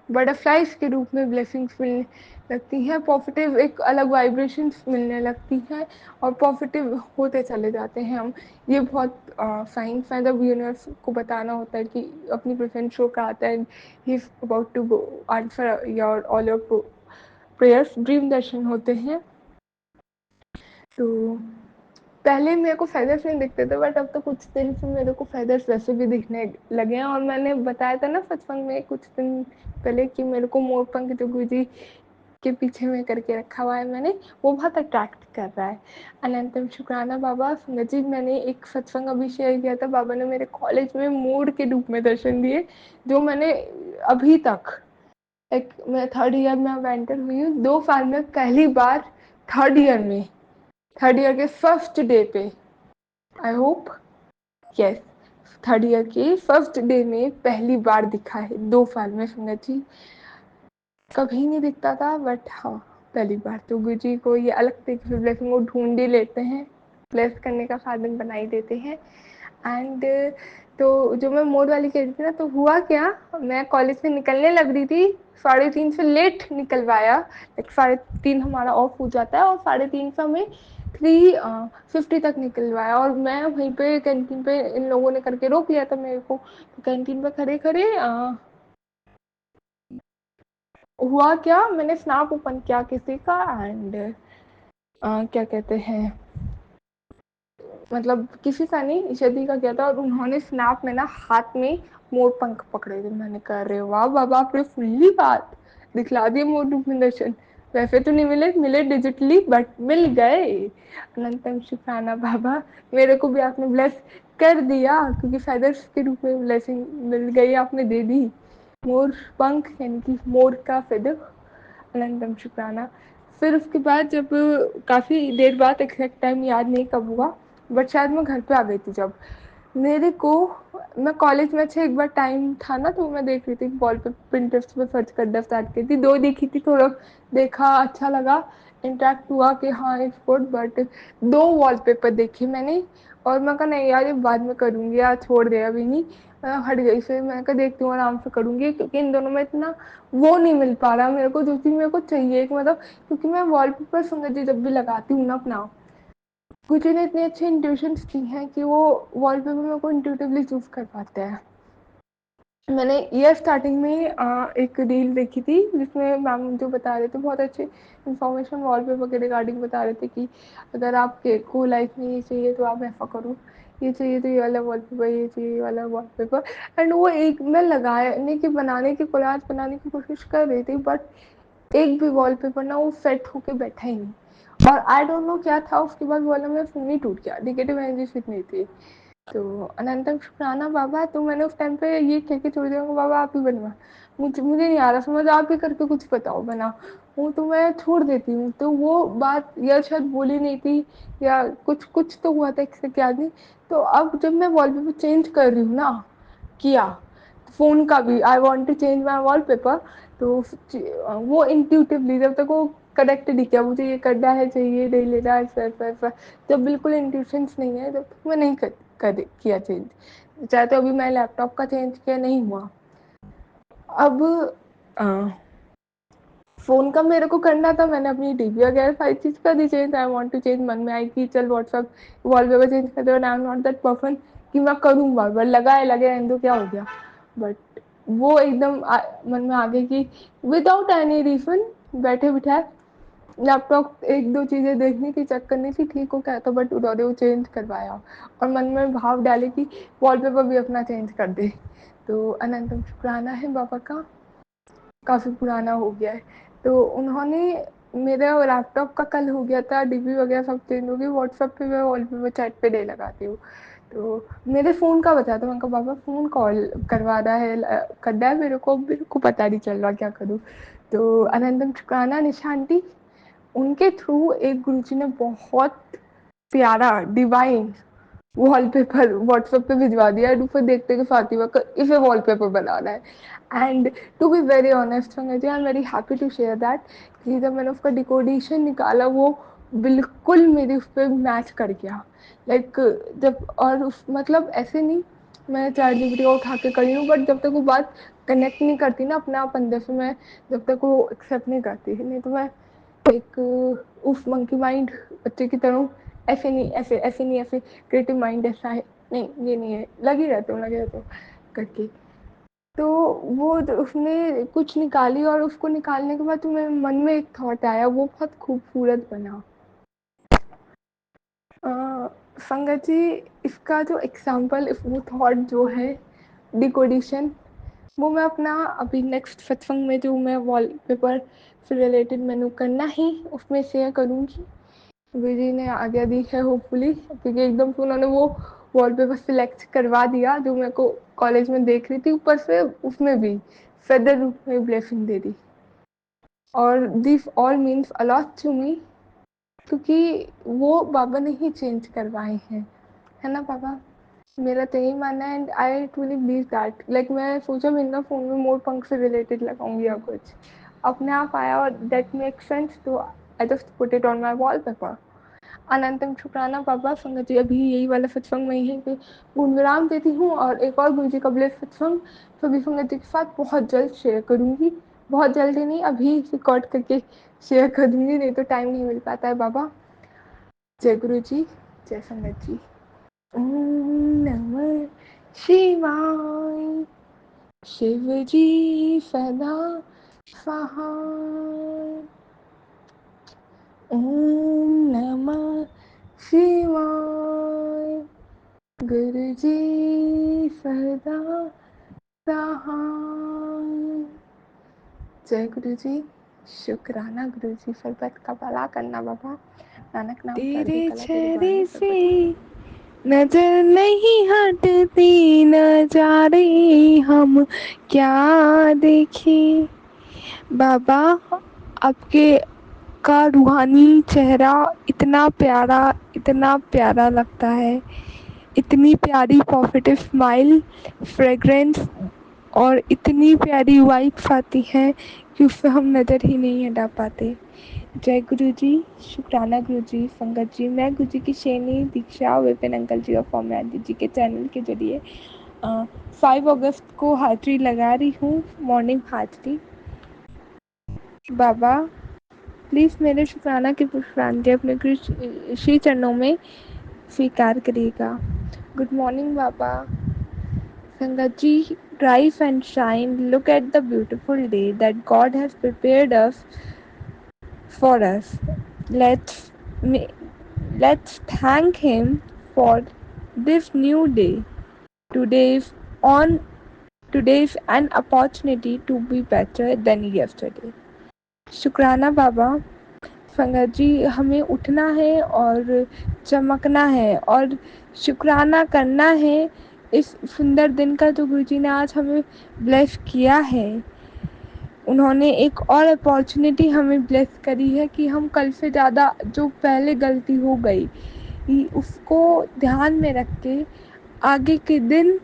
बटरफ्लाइज के रूप में ब्लेसिंग्स मिलने लगती हैं, पॉजिटिव एक अलग वाइब्रेशंस मिलने लगती हैं और पॉजिटिव होते चले जाते हैं हम। ये बहुत साइंस है जब यूनिवर्स को बताना होता है कि अपनी प्रेजेंट शो कराता है he is about to go answer your all your prayers, dream दर्शन होते हैं। तो पहले मेरे को फेदर्स नहीं दिखते थे बट अब तो कुछ दिन से मेरे को फेदर्स वैसे भी दिखने लगे हैं और मैंने बताया था ना सत्संग में कुछ दिन पहले कि मेरे को मोर पंख जो गुरुजी के पीछे में करके रखा हुआ है मैंने, वो बहुत अट्रैक्ट कर रहा है। अनंतम शुक्राना बाबा। जी मैंने एक सत्संग अभी शेयर किया था, बाबा ने मेरे कॉलेज में मोर के रूप में दर्शन दिए जो मैंने अभी तक एक मैं 3rd ईयर में अब एंटर हुई हूँ, 2 साल में पहली बार 3rd ईयर में 3rd ईयर के फर्स्ट डे पे I hope yes 3rd year के फर्स्ट डे में पहली बार दिखा है 2 साल में संगत जी, कभी नहीं दिखता था बट हाँ पहली बार। तो गुरु जी को ये अलग तरीके से ब्लेसिंग को ढूंढ ही लेते हैं, ब्लेस करने का साधन बना ही देते हैं। एंड तो जो मैं मोड वाली कह रही थी ना, तो हुआ क्या, मैं कॉलेज से निकलने लग रही थी 3:30 से लेट निकलवाया, लाइक 3:30 हमारा ऑफ हो जाता है और 3:30 से हमें 3:50 तक निकलवाया और मैं वहीं पे कैंटीन पे इन लोगों ने करके रोक लिया था मेरे को, तो कैंटीन पे खड़े खड़े हुआ क्या, मैंने स्नैप ओपन किया किसी का एंड क्या कहते हैं मतलब किसी का नहीं ईशदी का किया था और उन्होंने स्नैप में ना हाथ में मोर पंख पकड़े थे। मैंने कहा अरे वाह बाबा आपने फुल्ली बात दिखला दिए मोर रूप में दर्शन, वैसे तो नहीं मिले, मिले डिजिटली बट मिल गए। अनंतम शुक्राना बाबा, मेरे को भी आपने ब्लेस कर दिया क्योंकि फेदर्स के रूप में ब्लेसिंग मिल गई, आपने दे दी मोर पंख यानी कि मोर का फेदर। अनंतम शुक्राना। फिर उसके बाद जब काफ़ी देर बाद एग्जैक्ट टाइम याद नहीं कब हुआ बट शायद मैं घर पे आ गई थी जब मेरे को, मैं कॉलेज में अच्छा एक बार टाइम था ना तो मैं देख रही थी वॉल पे पिंटरेस्ट पे सर्च करना स्टार्ट की थी, 2 देखी थी, थोड़ा देखा अच्छा लगा, इंटरेक्ट हुआ कि हाँ इट्स गुड बट 2 वॉलपेपर देखे मैंने और मैं कहा नहीं यार ये बाद में करूँगी यार छोड़ दे अभी नहीं, मैं हट गई। फिर मैं कहा देखती हूँ आराम से करूँगी क्योंकि इन दोनों में इतना वो नहीं मिल पा रहा मेरे को जो चीज़ मेरे को चाहिए मतलब, क्योंकि मैं वॉलपेपर संगत जी जब भी लगाती हूँ ना अपना, कुछ ने इतने अच्छे इंट्यूशंस दी हैं कि वो वॉलपेपर मेरे को इंट्यूटिवली चूज कर पाते हैं। मैंने ईयर स्टार्टिंग में एक रील देखी थी जिसमें मैम जो बता रहे थे बहुत अच्छे इन्फॉर्मेशन वॉलपेपर के रिगार्डिंग बता रहे थे कि अगर आपको लाइफ में ये चाहिए तो आप ऐसा करो, ये चाहिए तो ये वाला वॉलपेपर, ये चाहिए ये वाला वॉलपेपर। एंड वो एक मैं लगाने की बनाने की कोलाज बनाने की कोशिश कर रही थी बट एक भी वॉलपेपर ना वो सेट होके बैठा ही नहीं और आई डोंट नो क्या था, उसके बाद वाला मेरा फ़ोन ही टूट गया, नेगेटिव एनर्जी फिट नहीं थी। तो अनंतम शुक्राना बाबा, तो मैंने उस टाइम पे ये कह के छोड़ दिया बाबा आप ही बनवा, मुझे मुझे नहीं आ रहा समझ, आप ही करके कुछ बताओ बनाओ, वो तो मैं छोड़ देती हूँ। तो वो बात या शायद बोली नहीं थी या कुछ कुछ तो हुआ था एग्जैक्ट याद नहीं। तो अब जब मैं वॉलपेपर चेंज कर रही हूँ ना, किया फ़ोन का भी, I want to change my wallpaper, तो वो इंट्यूटिवली जब तक वो करेक्ट नहीं किया मुझे ये करना है चाहिए नहीं लेना ऐसा ऐसा ऐसा, जब बिल्कुल इंट्यूशंस नहीं है जब तक मैं नहीं कर किया चेंज। चाहे तो अभी मैं लैपटॉप का चेंज किया नहीं हुआ। अब फ़ोन का मेरे को करना था, मैंने अपनी डीपी वगैरह सारी चीज़ कर दी change, I want to change, मन में आई कि चल व्हाट्सअप वॉलपेपर चेंज कर दो, I am not that person कि मैं करूँ बार बार, लगा है लगे रहने दो क्या हो गया। बट वो एकदम मन में आ गया कि विदाउट एनी रीज़न बैठे बिठाए लैपटॉप एक दो चीज़ें देखनी थी चेक करनी थी ठीक हो क्या, तो बट उन्होंने वो चेंज करवाया और मन में भाव डाले कि वॉलपेपर भी अपना चेंज कर दे। तो अनंतम शुक्राना है बाबा का, काफ़ी पुराना हो गया है। तो उन्होंने मेरा लैपटॉप का कल हो गया था, डीपी वगैरह सब चेंज हो गई, व्हाट्सएप पे मैं वॉलपेपर चैट पे डे लगाती हूँ। तो मेरे फ़ोन का बता था, मैंने कहा बाबा फ़ोन कॉल करवा रहा है करना है मेरे को पता नहीं चल रहा क्या करूँ। तो अनंतम शुक्राना निशा आंटी, उनके थ्रू एक गुरुजी ने बहुत प्यारा डिवाइन वॉलपेपर व्हाट्सएप पे भिजवा दिया है, फिर देखते कि फातिमा का इसे वॉलपेपर बनाना है। And to be very honest sangat ji, I am very happy to share that कि जब मैंने उसका डिकोडेशन निकाला वो बिल्कुल मेरी उस पर मैच कर गया। लाइक जब और उस मतलब ऐसे नहीं मैं चैट जीपीटी को उठा के करी हूँ, बट जब तक वो बात कनेक्ट नहीं करती ना अपने आप अंदर से, मैं जब तक वो एक्सेप्ट नहीं करती, नहीं तो मैं एक उफ मंकी माइंड बच्चे की तरह ऐसे नहीं ऐसे ऐसे नहीं ऐसे, क्रिएटिव माइंड ऐसा है नहीं ये नहीं है, लगे रहते हो करके। तो वो उसने कुछ निकाली और उसको निकालने के बाद तो मेरे मन में एक थॉट आया, वो बहुत खूबसूरत बना। संगत जी, इसका जो एग्जाम्पल वो थॉट जो है डिकोडिशन, वो मैं अपना अभी नेक्स्ट सत्संग में जो मैं वॉलपेपर से रिलेटेड मैंने करना ही उसमें शेयर करूँगी। गुरु जी ने आज्ञा दी है होपफुली, क्योंकि एकदम से उन्होंने वो वॉलपेपर सिलेक्ट करवा दिया जो मेरे को कॉलेज में देख रही थी, ऊपर से उसमें भी फेदर रूप में ब्लेसिंग दे दी। और this all means a lot to me, क्योंकि वो बाबा ने ही चेंज करवाए हैं, है ना बाबा? मेरा तो यही मानना है and I truly believe that. Like मैं सोचा मैं इनका फ़ोन में मोर पंख से रिलेटेड लगाऊंगी या कुछ, अपने आप आया और दैट मेक सेंस, तो I just put it on my wallpaper. अनंतम शुक्राना बाबा, संगत जी अभी यही वाला सत्संग में ही है कि पूर्ण विराम देती हूँ और एक और गुरु जी का ब्लेस सत्संग सभी संगत जी के साथ बहुत जल्द शेयर करूँगी। बहुत जल्द ही नहीं, अभी रिकॉर्ड करके शेयर कर दूँगी, नहीं तो टाइम नहीं मिल पाता है बाबा। जय गुरु जी, जय संगत जी। ओम नमः शिवाय। शिव जी सदा सहाय। ओम नमः शिवाय। गुरु जी सदा सहाय। जय गुरु जी। शुक्राना गुरु जी, सरबत का भला करना बाबा, नानक नाम चढ़ती तेरे कला तेरे चेहरे बानी से सरबत का। नजर नहीं हटती, न जाने हम क्या देखें। बाबा, आपके का रूहानी चेहरा इतना प्यारा लगता है, इतनी प्यारी पॉजिटिव स्माइल, फ्रेग्रेंस और इतनी प्यारी वाइब्स आती हैं कि उससे हम नज़र ही नहीं हटा पाते। जय गुरु जी, शुक्राना गुरु जी, संगत जी। मैं गुरु जी की शेनी दीक्षा विपिन अंकल जी और फॉर्म आदि जी के चैनल के जरिए 5 अगस्त को हाजिरी लगा रही हूँ, मॉर्निंग हाजिरी। बाबा प्लीज़ मेरे शुक्राना की पुष्पांजलि अपने गुरु श्री चरणों में स्वीकार करिएगा। गुड मॉर्निंग बाबा। संगत जी, rise and shine, look at the beautiful day that God has prepared us for us. Let's let's thank Him for this new day. Today's on today's an opportunity to be better than yesterday. शुक्राना बाबा। संगत जी हमें उठना है और चमकना है और शुक्राना करना है इस सुंदर दिन का जो गुरुजी ने आज हमें ब्लेस किया है। उन्होंने एक और अपॉर्चुनिटी हमें ब्लेस करी है कि हम कल से ज़्यादा जो पहले गलती हो गई उसको ध्यान में रख के आगे के दिन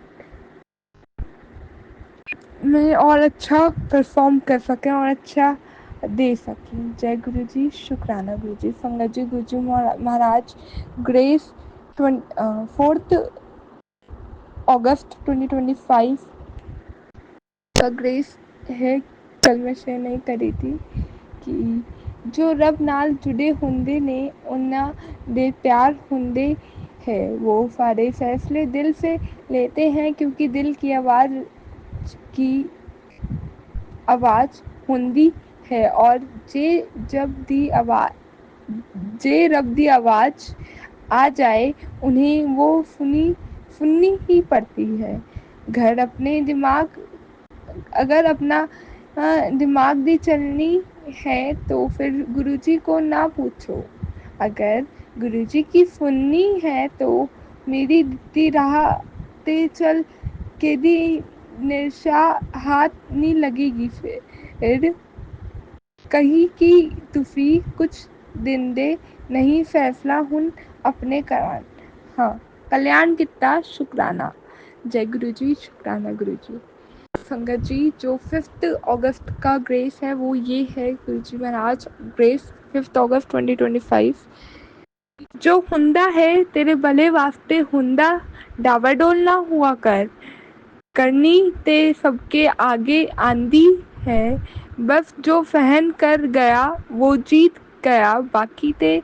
में और अच्छा परफॉर्म कर सकें और अच्छा दे सकें। जय गुरु जी, शुक्राना गुरु जी। संगत जी, गुरु जी महाराज ग्रेस 4 अगस्त 2025 का ग्रेस है, कल मैं शेयर नहीं करी थी कि जो रब नाल जुड़े हुंदे ने उन्ना दे प्यार हुंदे है, वो सारे फैसले दिल से लेते हैं क्योंकि दिल की आवाज़ हुंदी है और जे रब दी आवाज़ आ जाए उन्हें वो सुननी ही पड़ती है। घर अपने दिमाग अगर अपना दिमाग दी चलनी है तो फिर गुरुजी को ना पूछो। अगर गुरुजी की सुननी है तो मेरी दित्ती राह ते चल के दी निशा हाथ नहीं लगेगी। फिर कही कि तुसी कुछ दिन दे नहीं फैसला हुन अपने करान। हाँ, कल्याण कितना शुक्राना। जय गुरु जी, शुक्राना गुरु जी। संगत जी, जो 5 अगस्त का ग्रेस है वो ये है, गुरु जी महाराज ग्रेस 5 अगस्त 2025। जो हुंदा है तेरे भले वास्ते हुंदा, डावाडोल ना हुआ करनी ते सबके आगे आंदी है। बस जो फहन कर गया वो जीत गया, बाकी ते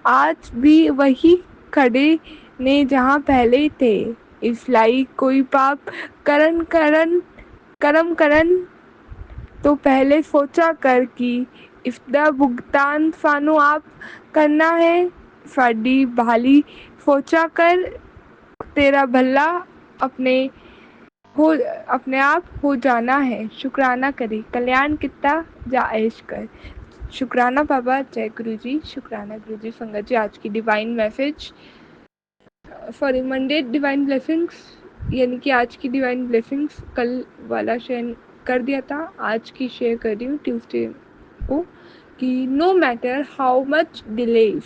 आज भी वही खड़े ने जहाँ पहले थे। इसलिए कोई पाप कर्म करन तो पहले सोचा कर कि इसका भुगतान सानू आप करना है। साडी भाली सोचा कर, तेरा भला अपने अपने आप हो जाना है। शुक्राना करी, कल्याण कितना जा ऐश कर। शुक्राना बाबा। जय गुरु जी, शुक्राना गुरु जी। संगत जी, आज की divine message sorry Monday divine blessings यानी कि आज की डिवाइन ब्लेसिंग्स कल वाला शेयर कर दिया था, आज की शेयर कर रही हूँ ट्यूसडे को कि no matter how much delays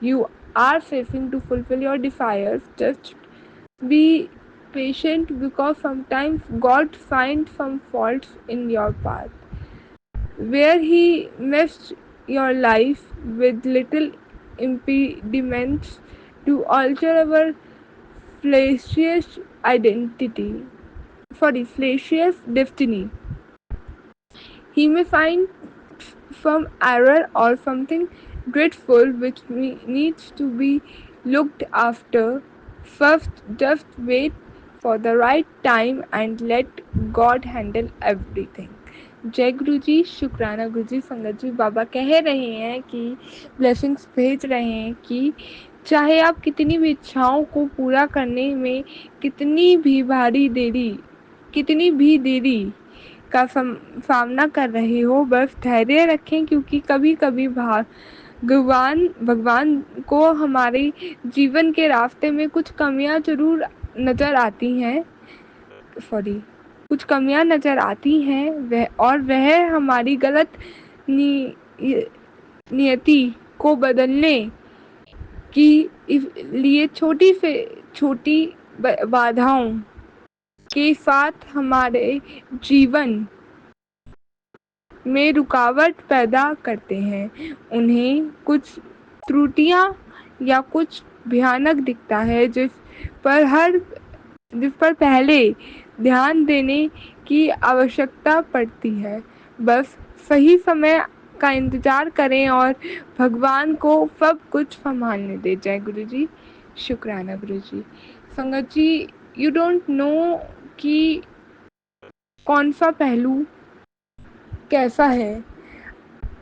you are facing to fulfil your desires, just be patient because sometimes God finds some faults in your path. Where He messed your life with little impediments to alter our fleshiest identity, fleshiest destiny. He may find some error or something dreadful which needs to be looked after. First, just wait for the right time and let God handle everything. जय गुरु जी, शुक्राना गुरु जी। संगत जी, बाबा कह रहे हैं कि blessings भेज रहे हैं कि चाहे आप कितनी भी इच्छाओं को पूरा करने में कितनी भी देरी का सामना कर रहे हो, बस धैर्य रखें क्योंकि कभी कभी भगवान को हमारे जीवन के रास्ते में कुछ कमियां जरूर नज़र आती हैं कुछ कमियां नज़र आती हैं वह हमारी गलत नियति को बदलने की लिए छोटी से छोटी बाधाओं के साथ हमारे जीवन में रुकावट पैदा करते हैं। उन्हें कुछ त्रुटियां या कुछ भयानक दिखता है जिस पर पहले ध्यान देने की आवश्यकता पड़ती है। बस सही समय का इंतज़ार करें और भगवान को सब कुछ संभालने दें। जय गुरु जी, शुक्राना गुरु जी। संगत जी, यू डोंट नो कि कौन सा पहलू कैसा है।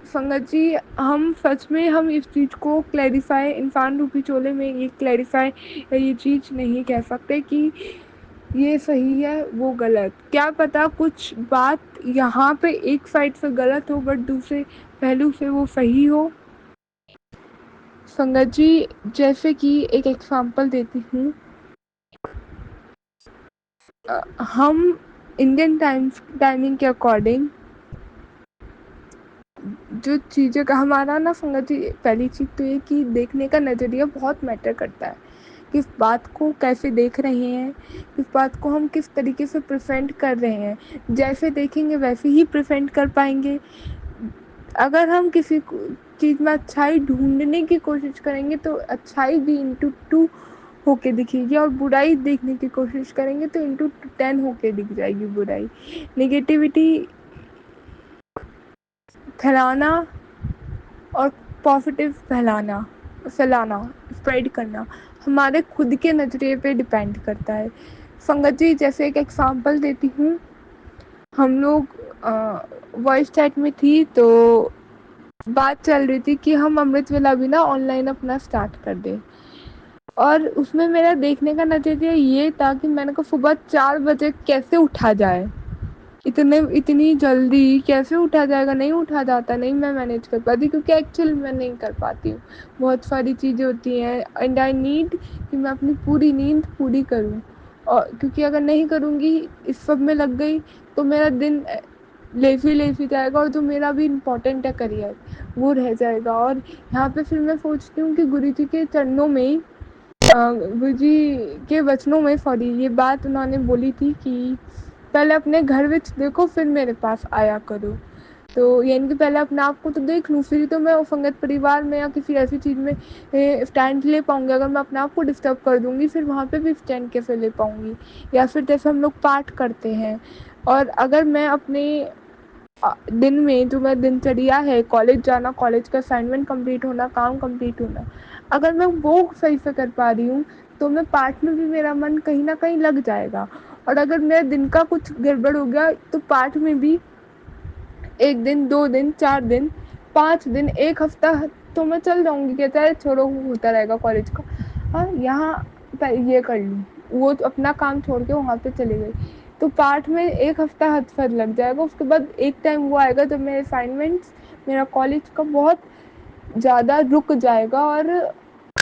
संगत जी, हम सच में हम इस चीज़ को क्लैरिफाई इंसान रूपी चोले में ये क्लैरिफाई ये चीज़ नहीं कह सकते कि ये सही है वो गलत। क्या पता कुछ बात यहाँ पे एक साइड से गलत हो बट दूसरे पहलू से वो सही हो। संगत जी, जैसे कि एक एग्ज़ाम्पल देती हूँ, हम इंडियन टाइमिंग के अकॉर्डिंग जो चीज़ें का हमारा ना संगत जी, पहली चीज़ तो ये कि देखने का नज़रिया बहुत मैटर करता है। किस बात को कैसे देख रहे हैं, किस बात को हम किस तरीके से प्रेज़ेंट कर रहे हैं। जैसे देखेंगे वैसे ही प्रेज़ेंट कर पाएँगे। अगर हम किसी चीज़ में अच्छाई ढूँढने की कोशिश करेंगे तो अच्छाई भी इंटू 2 होके दिखेगी, और बुराई देखने की कोशिश करेंगे तो इंटू 10 होके दिख जाएगी बुराई। नेगेटिविटी फैलाना और पॉजिटिव फैलाना, स्प्रेड करना हमारे खुद के नज़रिए पे डिपेंड करता है। संगत जी, जैसे एक एग्ज़ाम्पल देती हूँ, हम लोग वॉइस चैट में थी तो बात चल रही थी कि हम अमृत वेला भी ना ऑनलाइन अपना स्टार्ट कर दें, और उसमें मेरा देखने का नज़रिया ये था कि मैंने कहा सुबह 4 बजे कैसे उठा जाए, इतनी जल्दी कैसे उठा जाएगा, नहीं उठा जाता, नहीं मैं मैनेज कर पाती, क्योंकि एक्चुअली मैं नहीं कर पाती हूँ, बहुत सारी चीज़ें होती हैं एंड आई नीड कि मैं अपनी पूरी नींद पूरी करूँ, और क्योंकि अगर नहीं करूँगी, इस सब में लग गई तो मेरा दिन लेज़ी जाएगा, और जो मेरा भी इम्पोर्टेंट है करियर वो रह जाएगा। और यहाँ पे फिर मैं सोचती हूँ कि गुरु जी के चरणों में गुरु जी के वचनों में सॉरी ये बात उन्होंने बोली थी कि पहले अपने घर विच देखो फिर मेरे पास आया करो। तो यानी कि पहले अपने आप को तो देख लूँ, फिर तो मैं संगत परिवार में या किसी ऐसी चीज़ में स्टैंड ले पाऊँगी। अगर मैं अपने आप को डिस्टर्ब कर दूँगी फिर वहाँ पे भी स्टैंड कैसे ले पाऊँगी। या फिर जैसे हम लोग पाठ करते हैं, और अगर मैं अपने दिन में जो मैं दिनचर्या है, कॉलेज जाना, कॉलेज का असाइनमेंट कंप्लीट होना, काम कंप्लीट होना, अगर मैं वो सही से कर पा रही हूँ तो मैं पाठ में भी मेरा मन कहीं ना कहीं लग जाएगा। और अगर मेरे दिन का कुछ गड़बड़ हो गया तो पाठ में भी 1 दिन, 2 दिन, 4 दिन, 5 दिन, 1 हफ्ता तो मैं चल जाऊँगी, कहता है छोड़ो होता रहेगा कॉलेज का, हाँ यहाँ ये कर लूँ, वो तो अपना काम छोड़ के वहाँ पे चली गई, तो पाठ में 1 हफ्ता हद फद लग जाएगा। उसके बाद एक टाइम वो आएगा जब मेरे असाइनमेंट्स, मेरा कॉलेज का बहुत ज़्यादा रुक जाएगा, और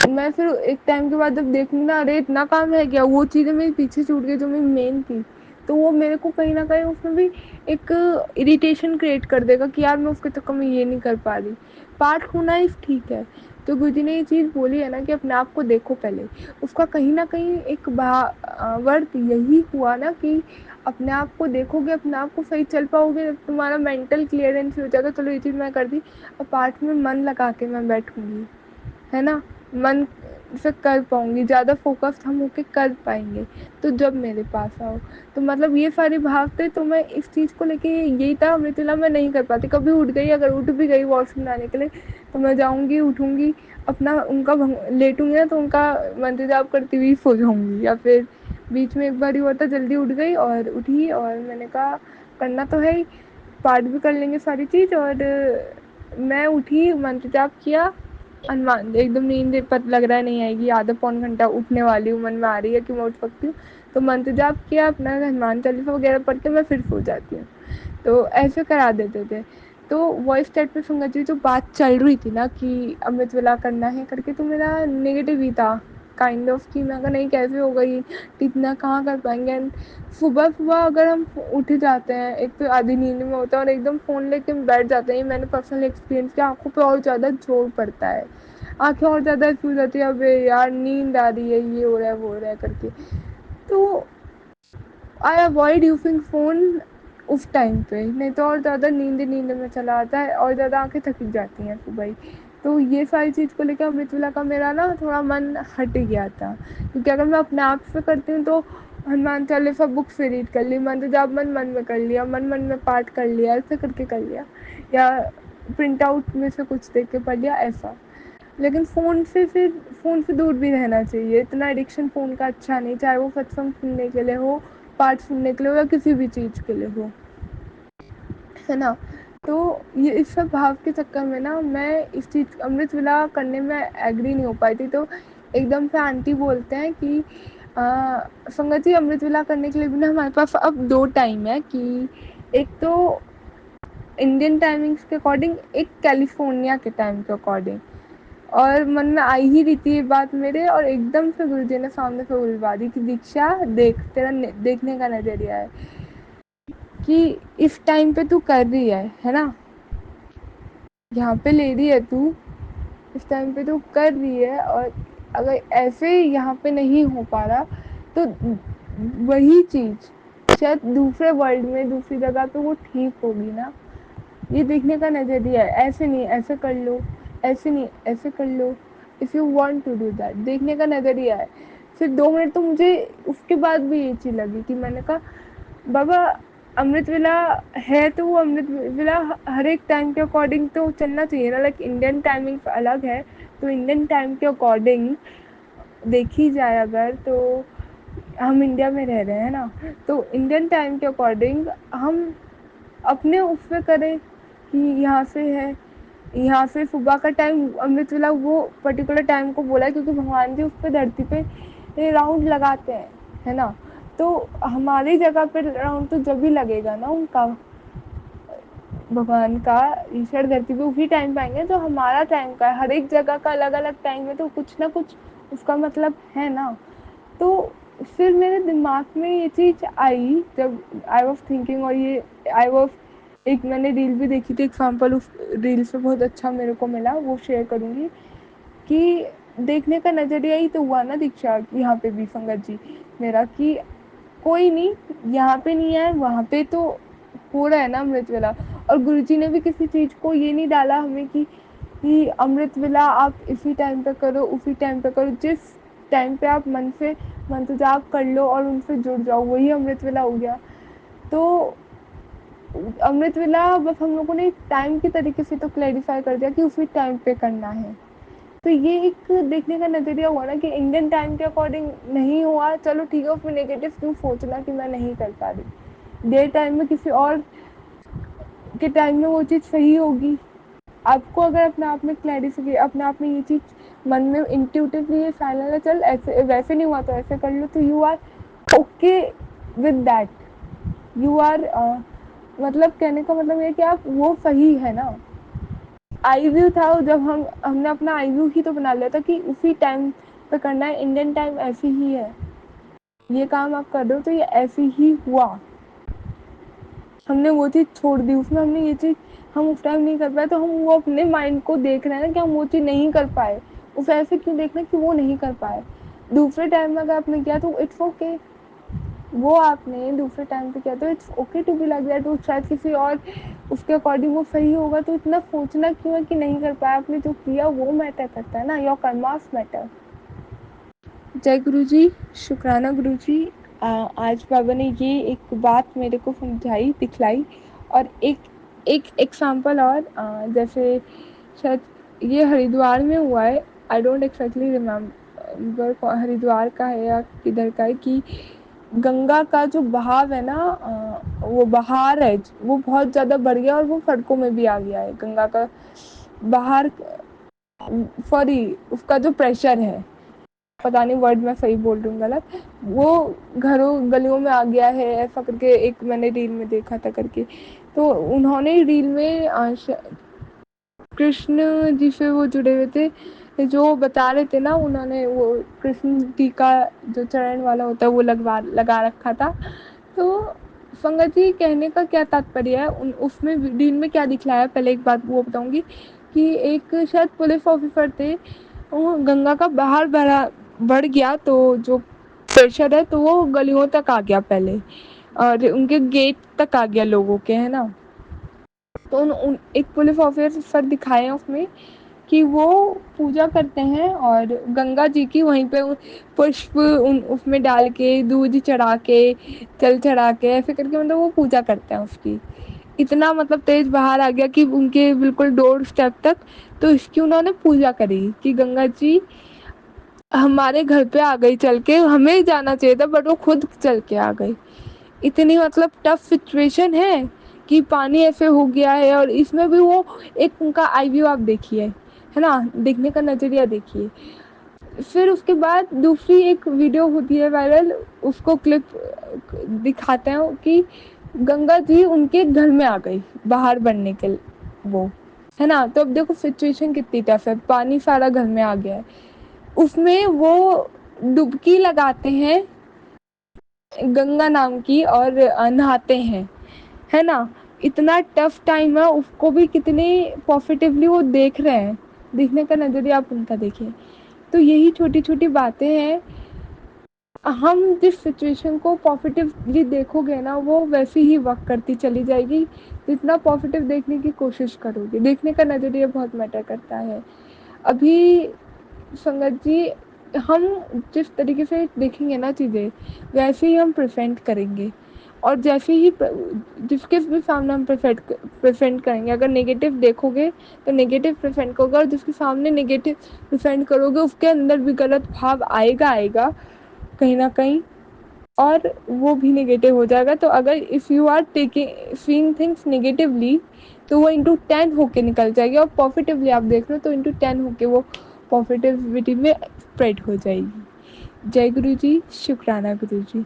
मैं फिर एक टाइम के बाद जब देखूँगी ना, अरे इतना काम है क्या, वो चीज़ें मेरी पीछे छूट गई जो मेरी मेन थी, तो वो मेरे को कहीं ना कहीं उसमें भी एक इरिटेशन क्रिएट कर देगा कि यार मैं उसके चक्कर में ये नहीं कर पा रही। पार्ट होना ही ठीक है, तो गुरुजी ने ये चीज़ बोली है ना कि अपने आप को देखो पहले, उसका कहीं ना कहीं एक वर्त यही हुआ ना कि अपने आप को देखोगे, अपने आप को सही चल पाओगे, जब तुम्हारा मेंटल क्लियरेंस हो जाएगा, चलो ये चीज़ मैं कर दी, अब पार्ट में मन लगा के मैं बैठूँगी, है ना, मन से कर पाऊँगी, ज़्यादा फ़ोकस्ड हम होके कर पाएँगे, तो जब मेरे पास आओ। तो मतलब ये सारे भाव थे, तो मैं इस चीज़ को लेके यही था, मृत्युला मैं नहीं कर पाती, कभी उठ गई, अगर उठ भी गई वॉशरूम जाने के लिए तो मैं जाऊँगी, उठूँगी, अपना उनका लेटूँगी ना तो उनका मंत्र जाप करती हुई सो जाऊँगी, या फिर बीच में एक बार ही हुआ था जल्दी उठ गई और उठी, और मैंने कहा करना तो है ही, पाठ भी कर लेंगे सारी चीज़, और मैं उठी, मंत्र जाप किया, हनुमान एकदम नींद पता लग रहा है नहीं आएगी, आधा पौन घंटा उठने वाली हूँ, मन में आ रही है कि मैं उठ सकती हूँ, तो मंत्र जाप किया, अपना हनुमान चालीसा वगैरह पढ़ के मैं फिर सो जाती हूँ, तो ऐसे करा देते थे। तो वॉइस चैट पे संगत जी जो बात चल रही थी ना कि अमृत वेला करना है करके, तो मेरा नेगेटिव ही था काइंड ऑफ, कि मैं कहा नहीं कैसे होगा ये, इतना कहाँ कर पाएंगे। एंड सुबह सुबह अगर हम उठ जाते हैं, एक तो आधी नींद में होता है और एकदम फ़ोन लेके हम बैठ जाते हैं, मैंने पर्सनल एक्सपीरियंस किया, आँखों पे और ज़्यादा जोर पड़ता है, आँखें और ज़्यादा ऐसी हो जाती है, अबे यार नींद आ रही है, ये हो रहा है वो हो रहा है करके। तो आई अवॉइड यूजिंग फ़ोन उस टाइम पे, नहीं तो और ज़्यादा नींद में चला आता है और ज़्यादा आँखें थक जाती हैं सुबह ही। तो ये सारी चीज़ को लेकर अमृत वेला का मेरा ना थोड़ा मन हट गया था, क्योंकि अगर मैं अपने आप से करती हूँ तो हनुमान चालीसा बुक से रीड कर ली, मंत्र जाप मन मन में कर लिया, मन मन में पाठ कर लिया, ऐसे करके कर लिया, या प्रिंट आउट में से कुछ देख के पढ़ लिया ऐसा। लेकिन फ़ोन से दूर भी रहना चाहिए, इतना एडिक्शन फ़ोन का अच्छा नहीं, चाहे वो सत्संग सुनने के लिए हो, पाठ सुनने के लिए हो, या किसी भी चीज़ के लिए हो, है ना। तो ये इस सब भाव के चक्कर में ना मैं इस चीज़ अमृत वेला करने में एग्री नहीं हो पाई थी। तो एकदम से आंटी बोलते हैं कि संगत जी अमृत वेला करने के लिए भी ना हमारे पास अब 2 टाइम है, कि एक तो इंडियन टाइमिंग्स के अकॉर्डिंग, एक कैलिफ़ोर्निया के टाइम के अकॉर्डिंग। और मन में आई ही रही थी ये बात मेरे, और एकदम से गुरुजी ने सामने से बुलवा दी कि दीक्षा देख, तेरा देखने का नजरिया है कि इस टाइम पे तू कर रही है ना, यहाँ पे ले रही है तू, इस टाइम पे तू कर रही है, और अगर ऐसे यहाँ पे नहीं हो पा रहा तो वही चीज़ शायद दूसरे वर्ल्ड में दूसरी जगह पे वो ठीक होगी ना। ये देखने का नज़रिया है, ऐसे नहीं ऐसे कर लो, ऐसे नहीं ऐसे कर लो, if you want to do that, देखने का नज़रिया है। फिर 2 मिनट तो मुझे उसके बाद भी ये चीज़ लगी कि मैंने कहा बाबा अमृत वेला है तो वो अमृत वेला हर एक टाइम के अकॉर्डिंग तो चलना चाहिए ना, लाइक इंडियन टाइमिंग अलग है, तो इंडियन टाइम के अकॉर्डिंग देखी जाए अगर तो हम इंडिया में रह रहे हैं ना, तो इंडियन टाइम के अकॉर्डिंग हम अपने उसमें करें कि यहाँ से है, यहाँ से सुबह का टाइम अमृत वेला वो पर्टिकुलर टाइम को बोला है क्योंकि भगवान जी उस पर धरती पे राउंड लगाते हैं, है ना, तो हमारी जगह पे राउंड तो जब भी लगेगा ना उनका, भगवान का, ईश्वर धरती पे उसी टाइम पे आएंगे जो हमारा टाइम का है। हर एक जगह का अलग अलग टाइम है तो कुछ ना कुछ उसका मतलब है ना। तो फिर मेरे दिमाग में ये चीज़ आई जब आई वॉज थिंकिंग, और ये आई वॉज, एक मैंने रील भी देखी थी, एग्जाम्पल उस रील से बहुत अच्छा मेरे को मिला, वो शेयर करूँगी कि देखने का नज़रिया ही तो हुआ ना दीक्षा यहाँ पे भी संगत जी मेरा, कि कोई नहीं, यहाँ पे नहीं है वहाँ पे तो हो रहा है ना अमृत वेला। और गुरुजी ने भी किसी चीज़ को ये नहीं डाला हमें कि अमृत वेला आप इसी टाइम पे करो उसी टाइम पे करो, जिस टाइम पे आप मन से मंत्र जाप कर लो और उनसे जुड़ जाओ वही अमृत वेला हो गया। तो अमृत वेला बस हम लोगों ने टाइम के तरीके से तो क्लैरिफाई कर दिया कि उसी टाइम पे करना है। तो ये एक देखने का नज़रिया हुआ ना कि इंडियन टाइम के अकॉर्डिंग नहीं हुआ, चलो ठीक है, उसमें नेगेटिव क्यों सोचना कि मैं नहीं कर पा रही, डे टाइम में किसी और के टाइम में वो चीज़ सही होगी। आपको अगर अपने आप में क्लैरिफिकेशन, अपने आप में ये चीज़ मन में इंट्यूटिवली ये फाइनल है, चल ऐसे वैसे नहीं हुआ तो ऐसे कर लो, तो you are okay with that, you are मतलब कहने का मतलब ये कि आप वो सही है ना। आई व्यू था जब हमने अपना आई व्यू ही तो बना लिया था कि उसी टाइम पे करना है, इंडियन टाइम ऐसी ही है, ये काम आप कर रहे हो तो ये ऐसे ही हुआ। हमने वो चीज़ छोड़ दी, उसमें हमने ये चीज़ हम उस टाइम नहीं कर पाए तो हम वो अपने माइंड को देख रहे हैं ना कि हम वो चीज़ नहीं कर पाए, उसे ऐसे क्यों देखना कि वो नहीं कर पाए। दूसरे टाइम में अगर आपने किया तो इट्स ओके, वो आपने दूसरे टाइम पे किया तो it's okay to be like that, शायद किसी और उसके अकॉर्डिंग वो सही होगा, तो इतना सोचना क्यों है कि नहीं कर पाया। आपने जो किया वो मैटर करता है ना, योर कर्मास मैटर। जय गुरु जी, शुक्राना गुरु जी। आज बाबा ने ये एक बात मेरे को समझाई, दिखलाई, और एक एक एग्जाम्पल और जैसे शायद ये हरिद्वार में हुआ है, I don't exactly remember Haridwar का है या किधर का है, कि गंगा का जो बहाव है ना, वो बहार है वो बहुत ज़्यादा बढ़ गया और वो सड़कों में भी आ गया है। गंगा का बहार, सॉरी, उसका जो प्रेशर है, पता नहीं वर्ड मैं सही बोल रही हूँ गलत, वो घरों गलियों में आ गया है, ऐसा करके एक मैंने रील में देखा था करके। तो उन्होंने रील में कृष्ण जी से वो जुड़े हुए थे जो बता रहे थे ना, उन्होंने वो कृष्ण जी का जो चरण वाला होता है वो लगा रखा था। तो संगत जी कहने का क्या तात्पर्य है, उसमें रील में क्या दिखलाया, पहले एक बात वो बताऊंगी कि एक शायद पुलिस ऑफिसर थे, वो गंगा का बाहर बढ़ गया तो जो प्रेशर है तो वो गलियों तक आ गया पहले, और उनके गेट तक आ गया लोगों के, है ना। तो एक पुलिस ऑफिसर दिखाए हैं उसमें कि वो पूजा करते हैं और गंगा जी की वहीं पे पुष्प उसमें डाल के, दूध चढ़ा के, जल चढ़ा के, ऐसे करके मतलब वो पूजा करते हैं उसकी। इतना मतलब तेज बाहर आ गया कि उनके बिल्कुल डोर स्टेप तक, तो इसकी उन्होंने पूजा करी कि गंगा जी हमारे घर पे आ गई चल के, हमें जाना चाहिए था बट वो खुद चल के आ गई। इतनी मतलब टफ सिचुएशन है कि पानी ऐसे हो गया है, और इसमें भी वो एक उनका आई व्यू आप देखिए, है ना, देखने का नज़रिया देखिए। फिर उसके बाद दूसरी एक वीडियो होती है वायरल, उसको क्लिप दिखाते हैं कि गंगा जी उनके घर में आ गई बाहर बनने के वो, है ना। तो अब देखो सिचुएशन कितनी टफ है, पानी सारा घर में आ गया है, उसमें वो डुबकी लगाते हैं गंगा नाम की और नहाते हैं, है ना। इतना टफ टाइम है, उसको भी कितने पॉजिटिवली वो देख रहे हैं, देखने का नज़रिया आप उनका देखिए। तो यही छोटी छोटी बातें हैं, हम जिस सिचुएशन को पॉजिटिवली देखोगे ना वो वैसे ही वर्क करती चली जाएगी, जितना पॉजिटिव देखने की कोशिश करोगे। देखने का नज़रिया बहुत मैटर करता है। अभी संगत जी, हम जिस तरीके से देखेंगे ना चीज़ें वैसे ही हम प्रेजेंट करेंगे, और जैसे ही जिसके भी सामने हम प्रेजेंट करेंगे, अगर नेगेटिव देखोगे तो नेगेटिव प्रेजेंट करोगे, और जिसके सामने नेगेटिव प्रेजेंट करोगे उसके अंदर भी गलत भाव आएगा कहीं ना कहीं, और वो भी नेगेटिव हो जाएगा। तो अगर if you are taking seeing things negatively तो वो इंटू 10 होके निकल जाएगी, और पॉजिटिवली आप देख रहे हो तो इंटू 10 होके वो पॉजिटिविटी में स्प्रेड हो जाएगी। जय गुरु जी, शुक्राना गुरु जी।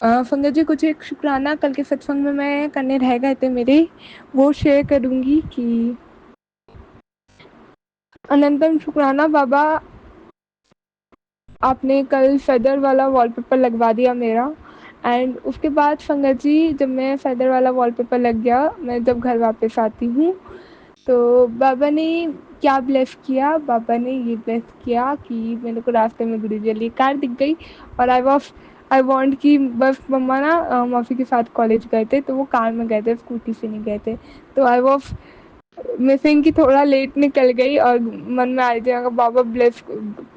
फंगत जी, कुछ एक शुक्राना कल के सत्संग में मैं करने रह गए थे मेरे, वो शेयर करूँगी कि अनंतम शुक्राना बाबा, आपने कल फेदर वाला वॉलपेपर लगवा दिया मेरा। एंड उसके बाद संगत जी, जब मैं फेदर वाला वॉलपेपर लग गया, मैं जब घर वापस आती हूँ तो बाबा ने क्या ब्लेस किया, बाबा ने ये ब्लेस किया कि मेरे को रास्ते में गुरु जी वाली कार दिख गई, और आई वॉन्ट कि बस मम्मा ना मौसी के साथ कॉलेज गए थे तो वो कार में गए थे, स्कूटी से नहीं गए थे। तो आई वॉज मिसिंग कि थोड़ा लेट निकल गई, और मन में आई थी अगर बाबा ब्लेस,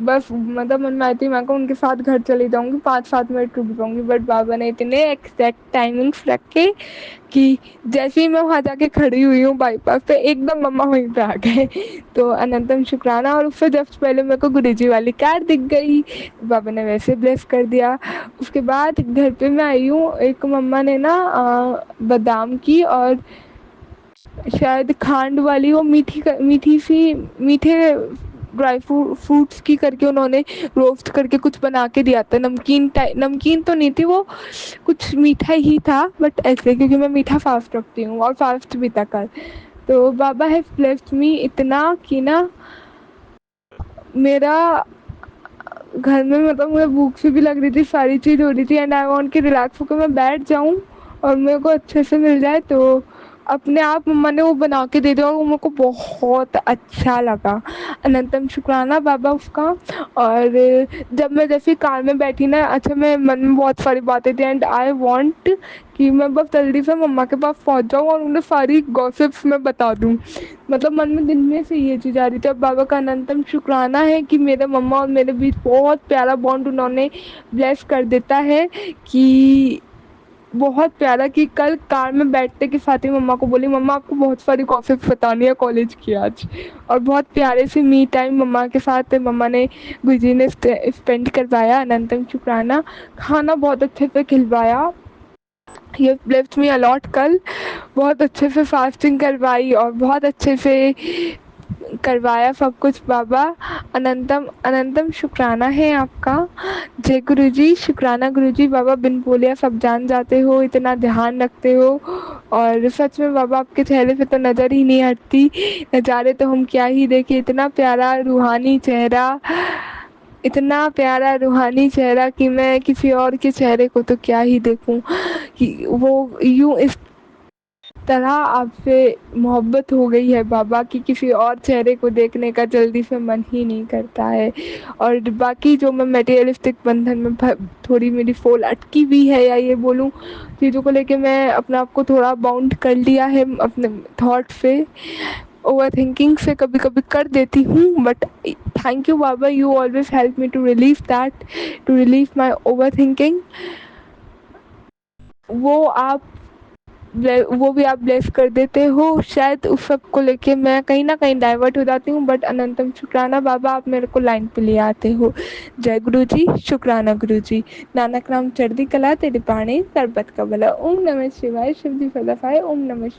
बस मतलब मन में आई थी मैं को उनके साथ घर चली जाऊँगी, 5-7 मिनट रुक जाऊँगी, बट बाबा ने इतने एग्जैक्ट टाइमिंग्स रखे कि जैसे ही मैं वहाँ जाके खड़ी हुई हूँ बाईपास पे, एकदम मम्मा वहीं पे आ गए। तो अनंतम शुक्राना। और उससे जस्ट पहले मेरे को गुरुजी वाली कार दिख गई, बाबा ने वैसे ब्लेस कर दिया। उसके बाद घर पे मैं आई हूँ, एक मम्मा ने ना बादाम की और शायद खांड वाली वो मीठी सी मीठे ड्राई फ्रूट्स की करके उन्होंने रोस्ट करके कुछ बना के दिया था, नमकीन तो नहीं थी वो, कुछ मीठा ही था, बट ऐसे क्योंकि मैं मीठा फास्ट रखती हूँ और फास्ट भी था कल। तो बाबा हैज़ ब्लेस्ड मी इतना कि ना मेरा घर में मतलब मुझे भूख सी भी लग रही थी, सारी चीज़ हो रही थी, एंड आई वांट कि रिलैक्स होकर मैं बैठ जाऊँ और मेरे को अच्छे से मिल जाए। तो अपने आप मम्मा ने वो बना के दे दिया और वो मेरे को बहुत अच्छा लगा। अनंतम शुक्राना बाबा उसका। और जब मैं जैसे कार में बैठी ना, अच्छा मैं मन में बहुत सारी बातें थी, एंड आई वांट कि मैं बस जल्दी से मम्मा के पास पहुंच जाऊँ और उन्हें सारी गॉसिप्स मैं बता दूँ, मतलब मन में दिन में से ये चीज़ आ रही थी। अब बाबा का अनंतम शुक्राना है कि मेरे मम्मा और मेरे बीच बहुत प्यारा बॉन्ड उन्होंने ब्लेस कर देता है, कि बहुत प्यारा, कि कल कार में बैठते के साथ ही मम्मा को बोली मम्मा आपको बहुत सारी गॉसिप्स बतानी है कॉलेज की आज, और बहुत प्यारे से मी टाइम मम्मा के साथ मम्मा ने गुरुजी ने स्पेंड करवाया। अनंतम शुक्राना। खाना बहुत अच्छे से खिलवाया, ये ब्लेस्ड मी अलॉट। कल बहुत अच्छे से फास्टिंग करवाई और बहुत अच्छे से करवाया सब कुछ बाबा। अनंतम अनंतम शुक्राना है आपका। जय गुरु जी, शुक्राना गुरु जी। बाबा बिन बोलिया सब जान जाते हो, इतना ध्यान रखते हो, और सच में बाबा आपके चेहरे पे तो नज़र ही नहीं हटती, नज़ारे तो हम क्या ही देखें, इतना प्यारा रूहानी चेहरा, इतना प्यारा रूहानी चेहरा कि मैं किसी और के चेहरे को तो क्या ही देखूं, कि वो यूँ इस तरह आपसे मोहब्बत हो गई है बाबा कि किसी और चेहरे को देखने का जल्दी से मन ही नहीं करता है। और बाकी जो मैं मटेरियलिस्टिक बंधन में थोड़ी मेरी फोल अटकी हुई है, या ये बोलूँ चीज़ों को लेके मैं अपने आप को थोड़ा बाउंड कर लिया है अपने थॉट से, ओवर थिंकिंग से कभी कभी कर देती हूँ, बट थैंक यू बाबा, you always help me to relieve that, to relieve my over thinking. वो भी आप ब्लेस कर देते हो, शायद उस सब को लेके मैं कहीं ना कहीं डाइवर्ट हो जाती हूँ, बट अनंतम शुक्राना बाबा, आप मेरे को लाइन पे ले आते हो। जय गुरु जी, शुक्राना गुरु जी। नानक नाम चढ़दी कला तेरे पाणी, सरबत का भला। ओम नमः शिवाय, शिव जी फला पाए। ओम नमः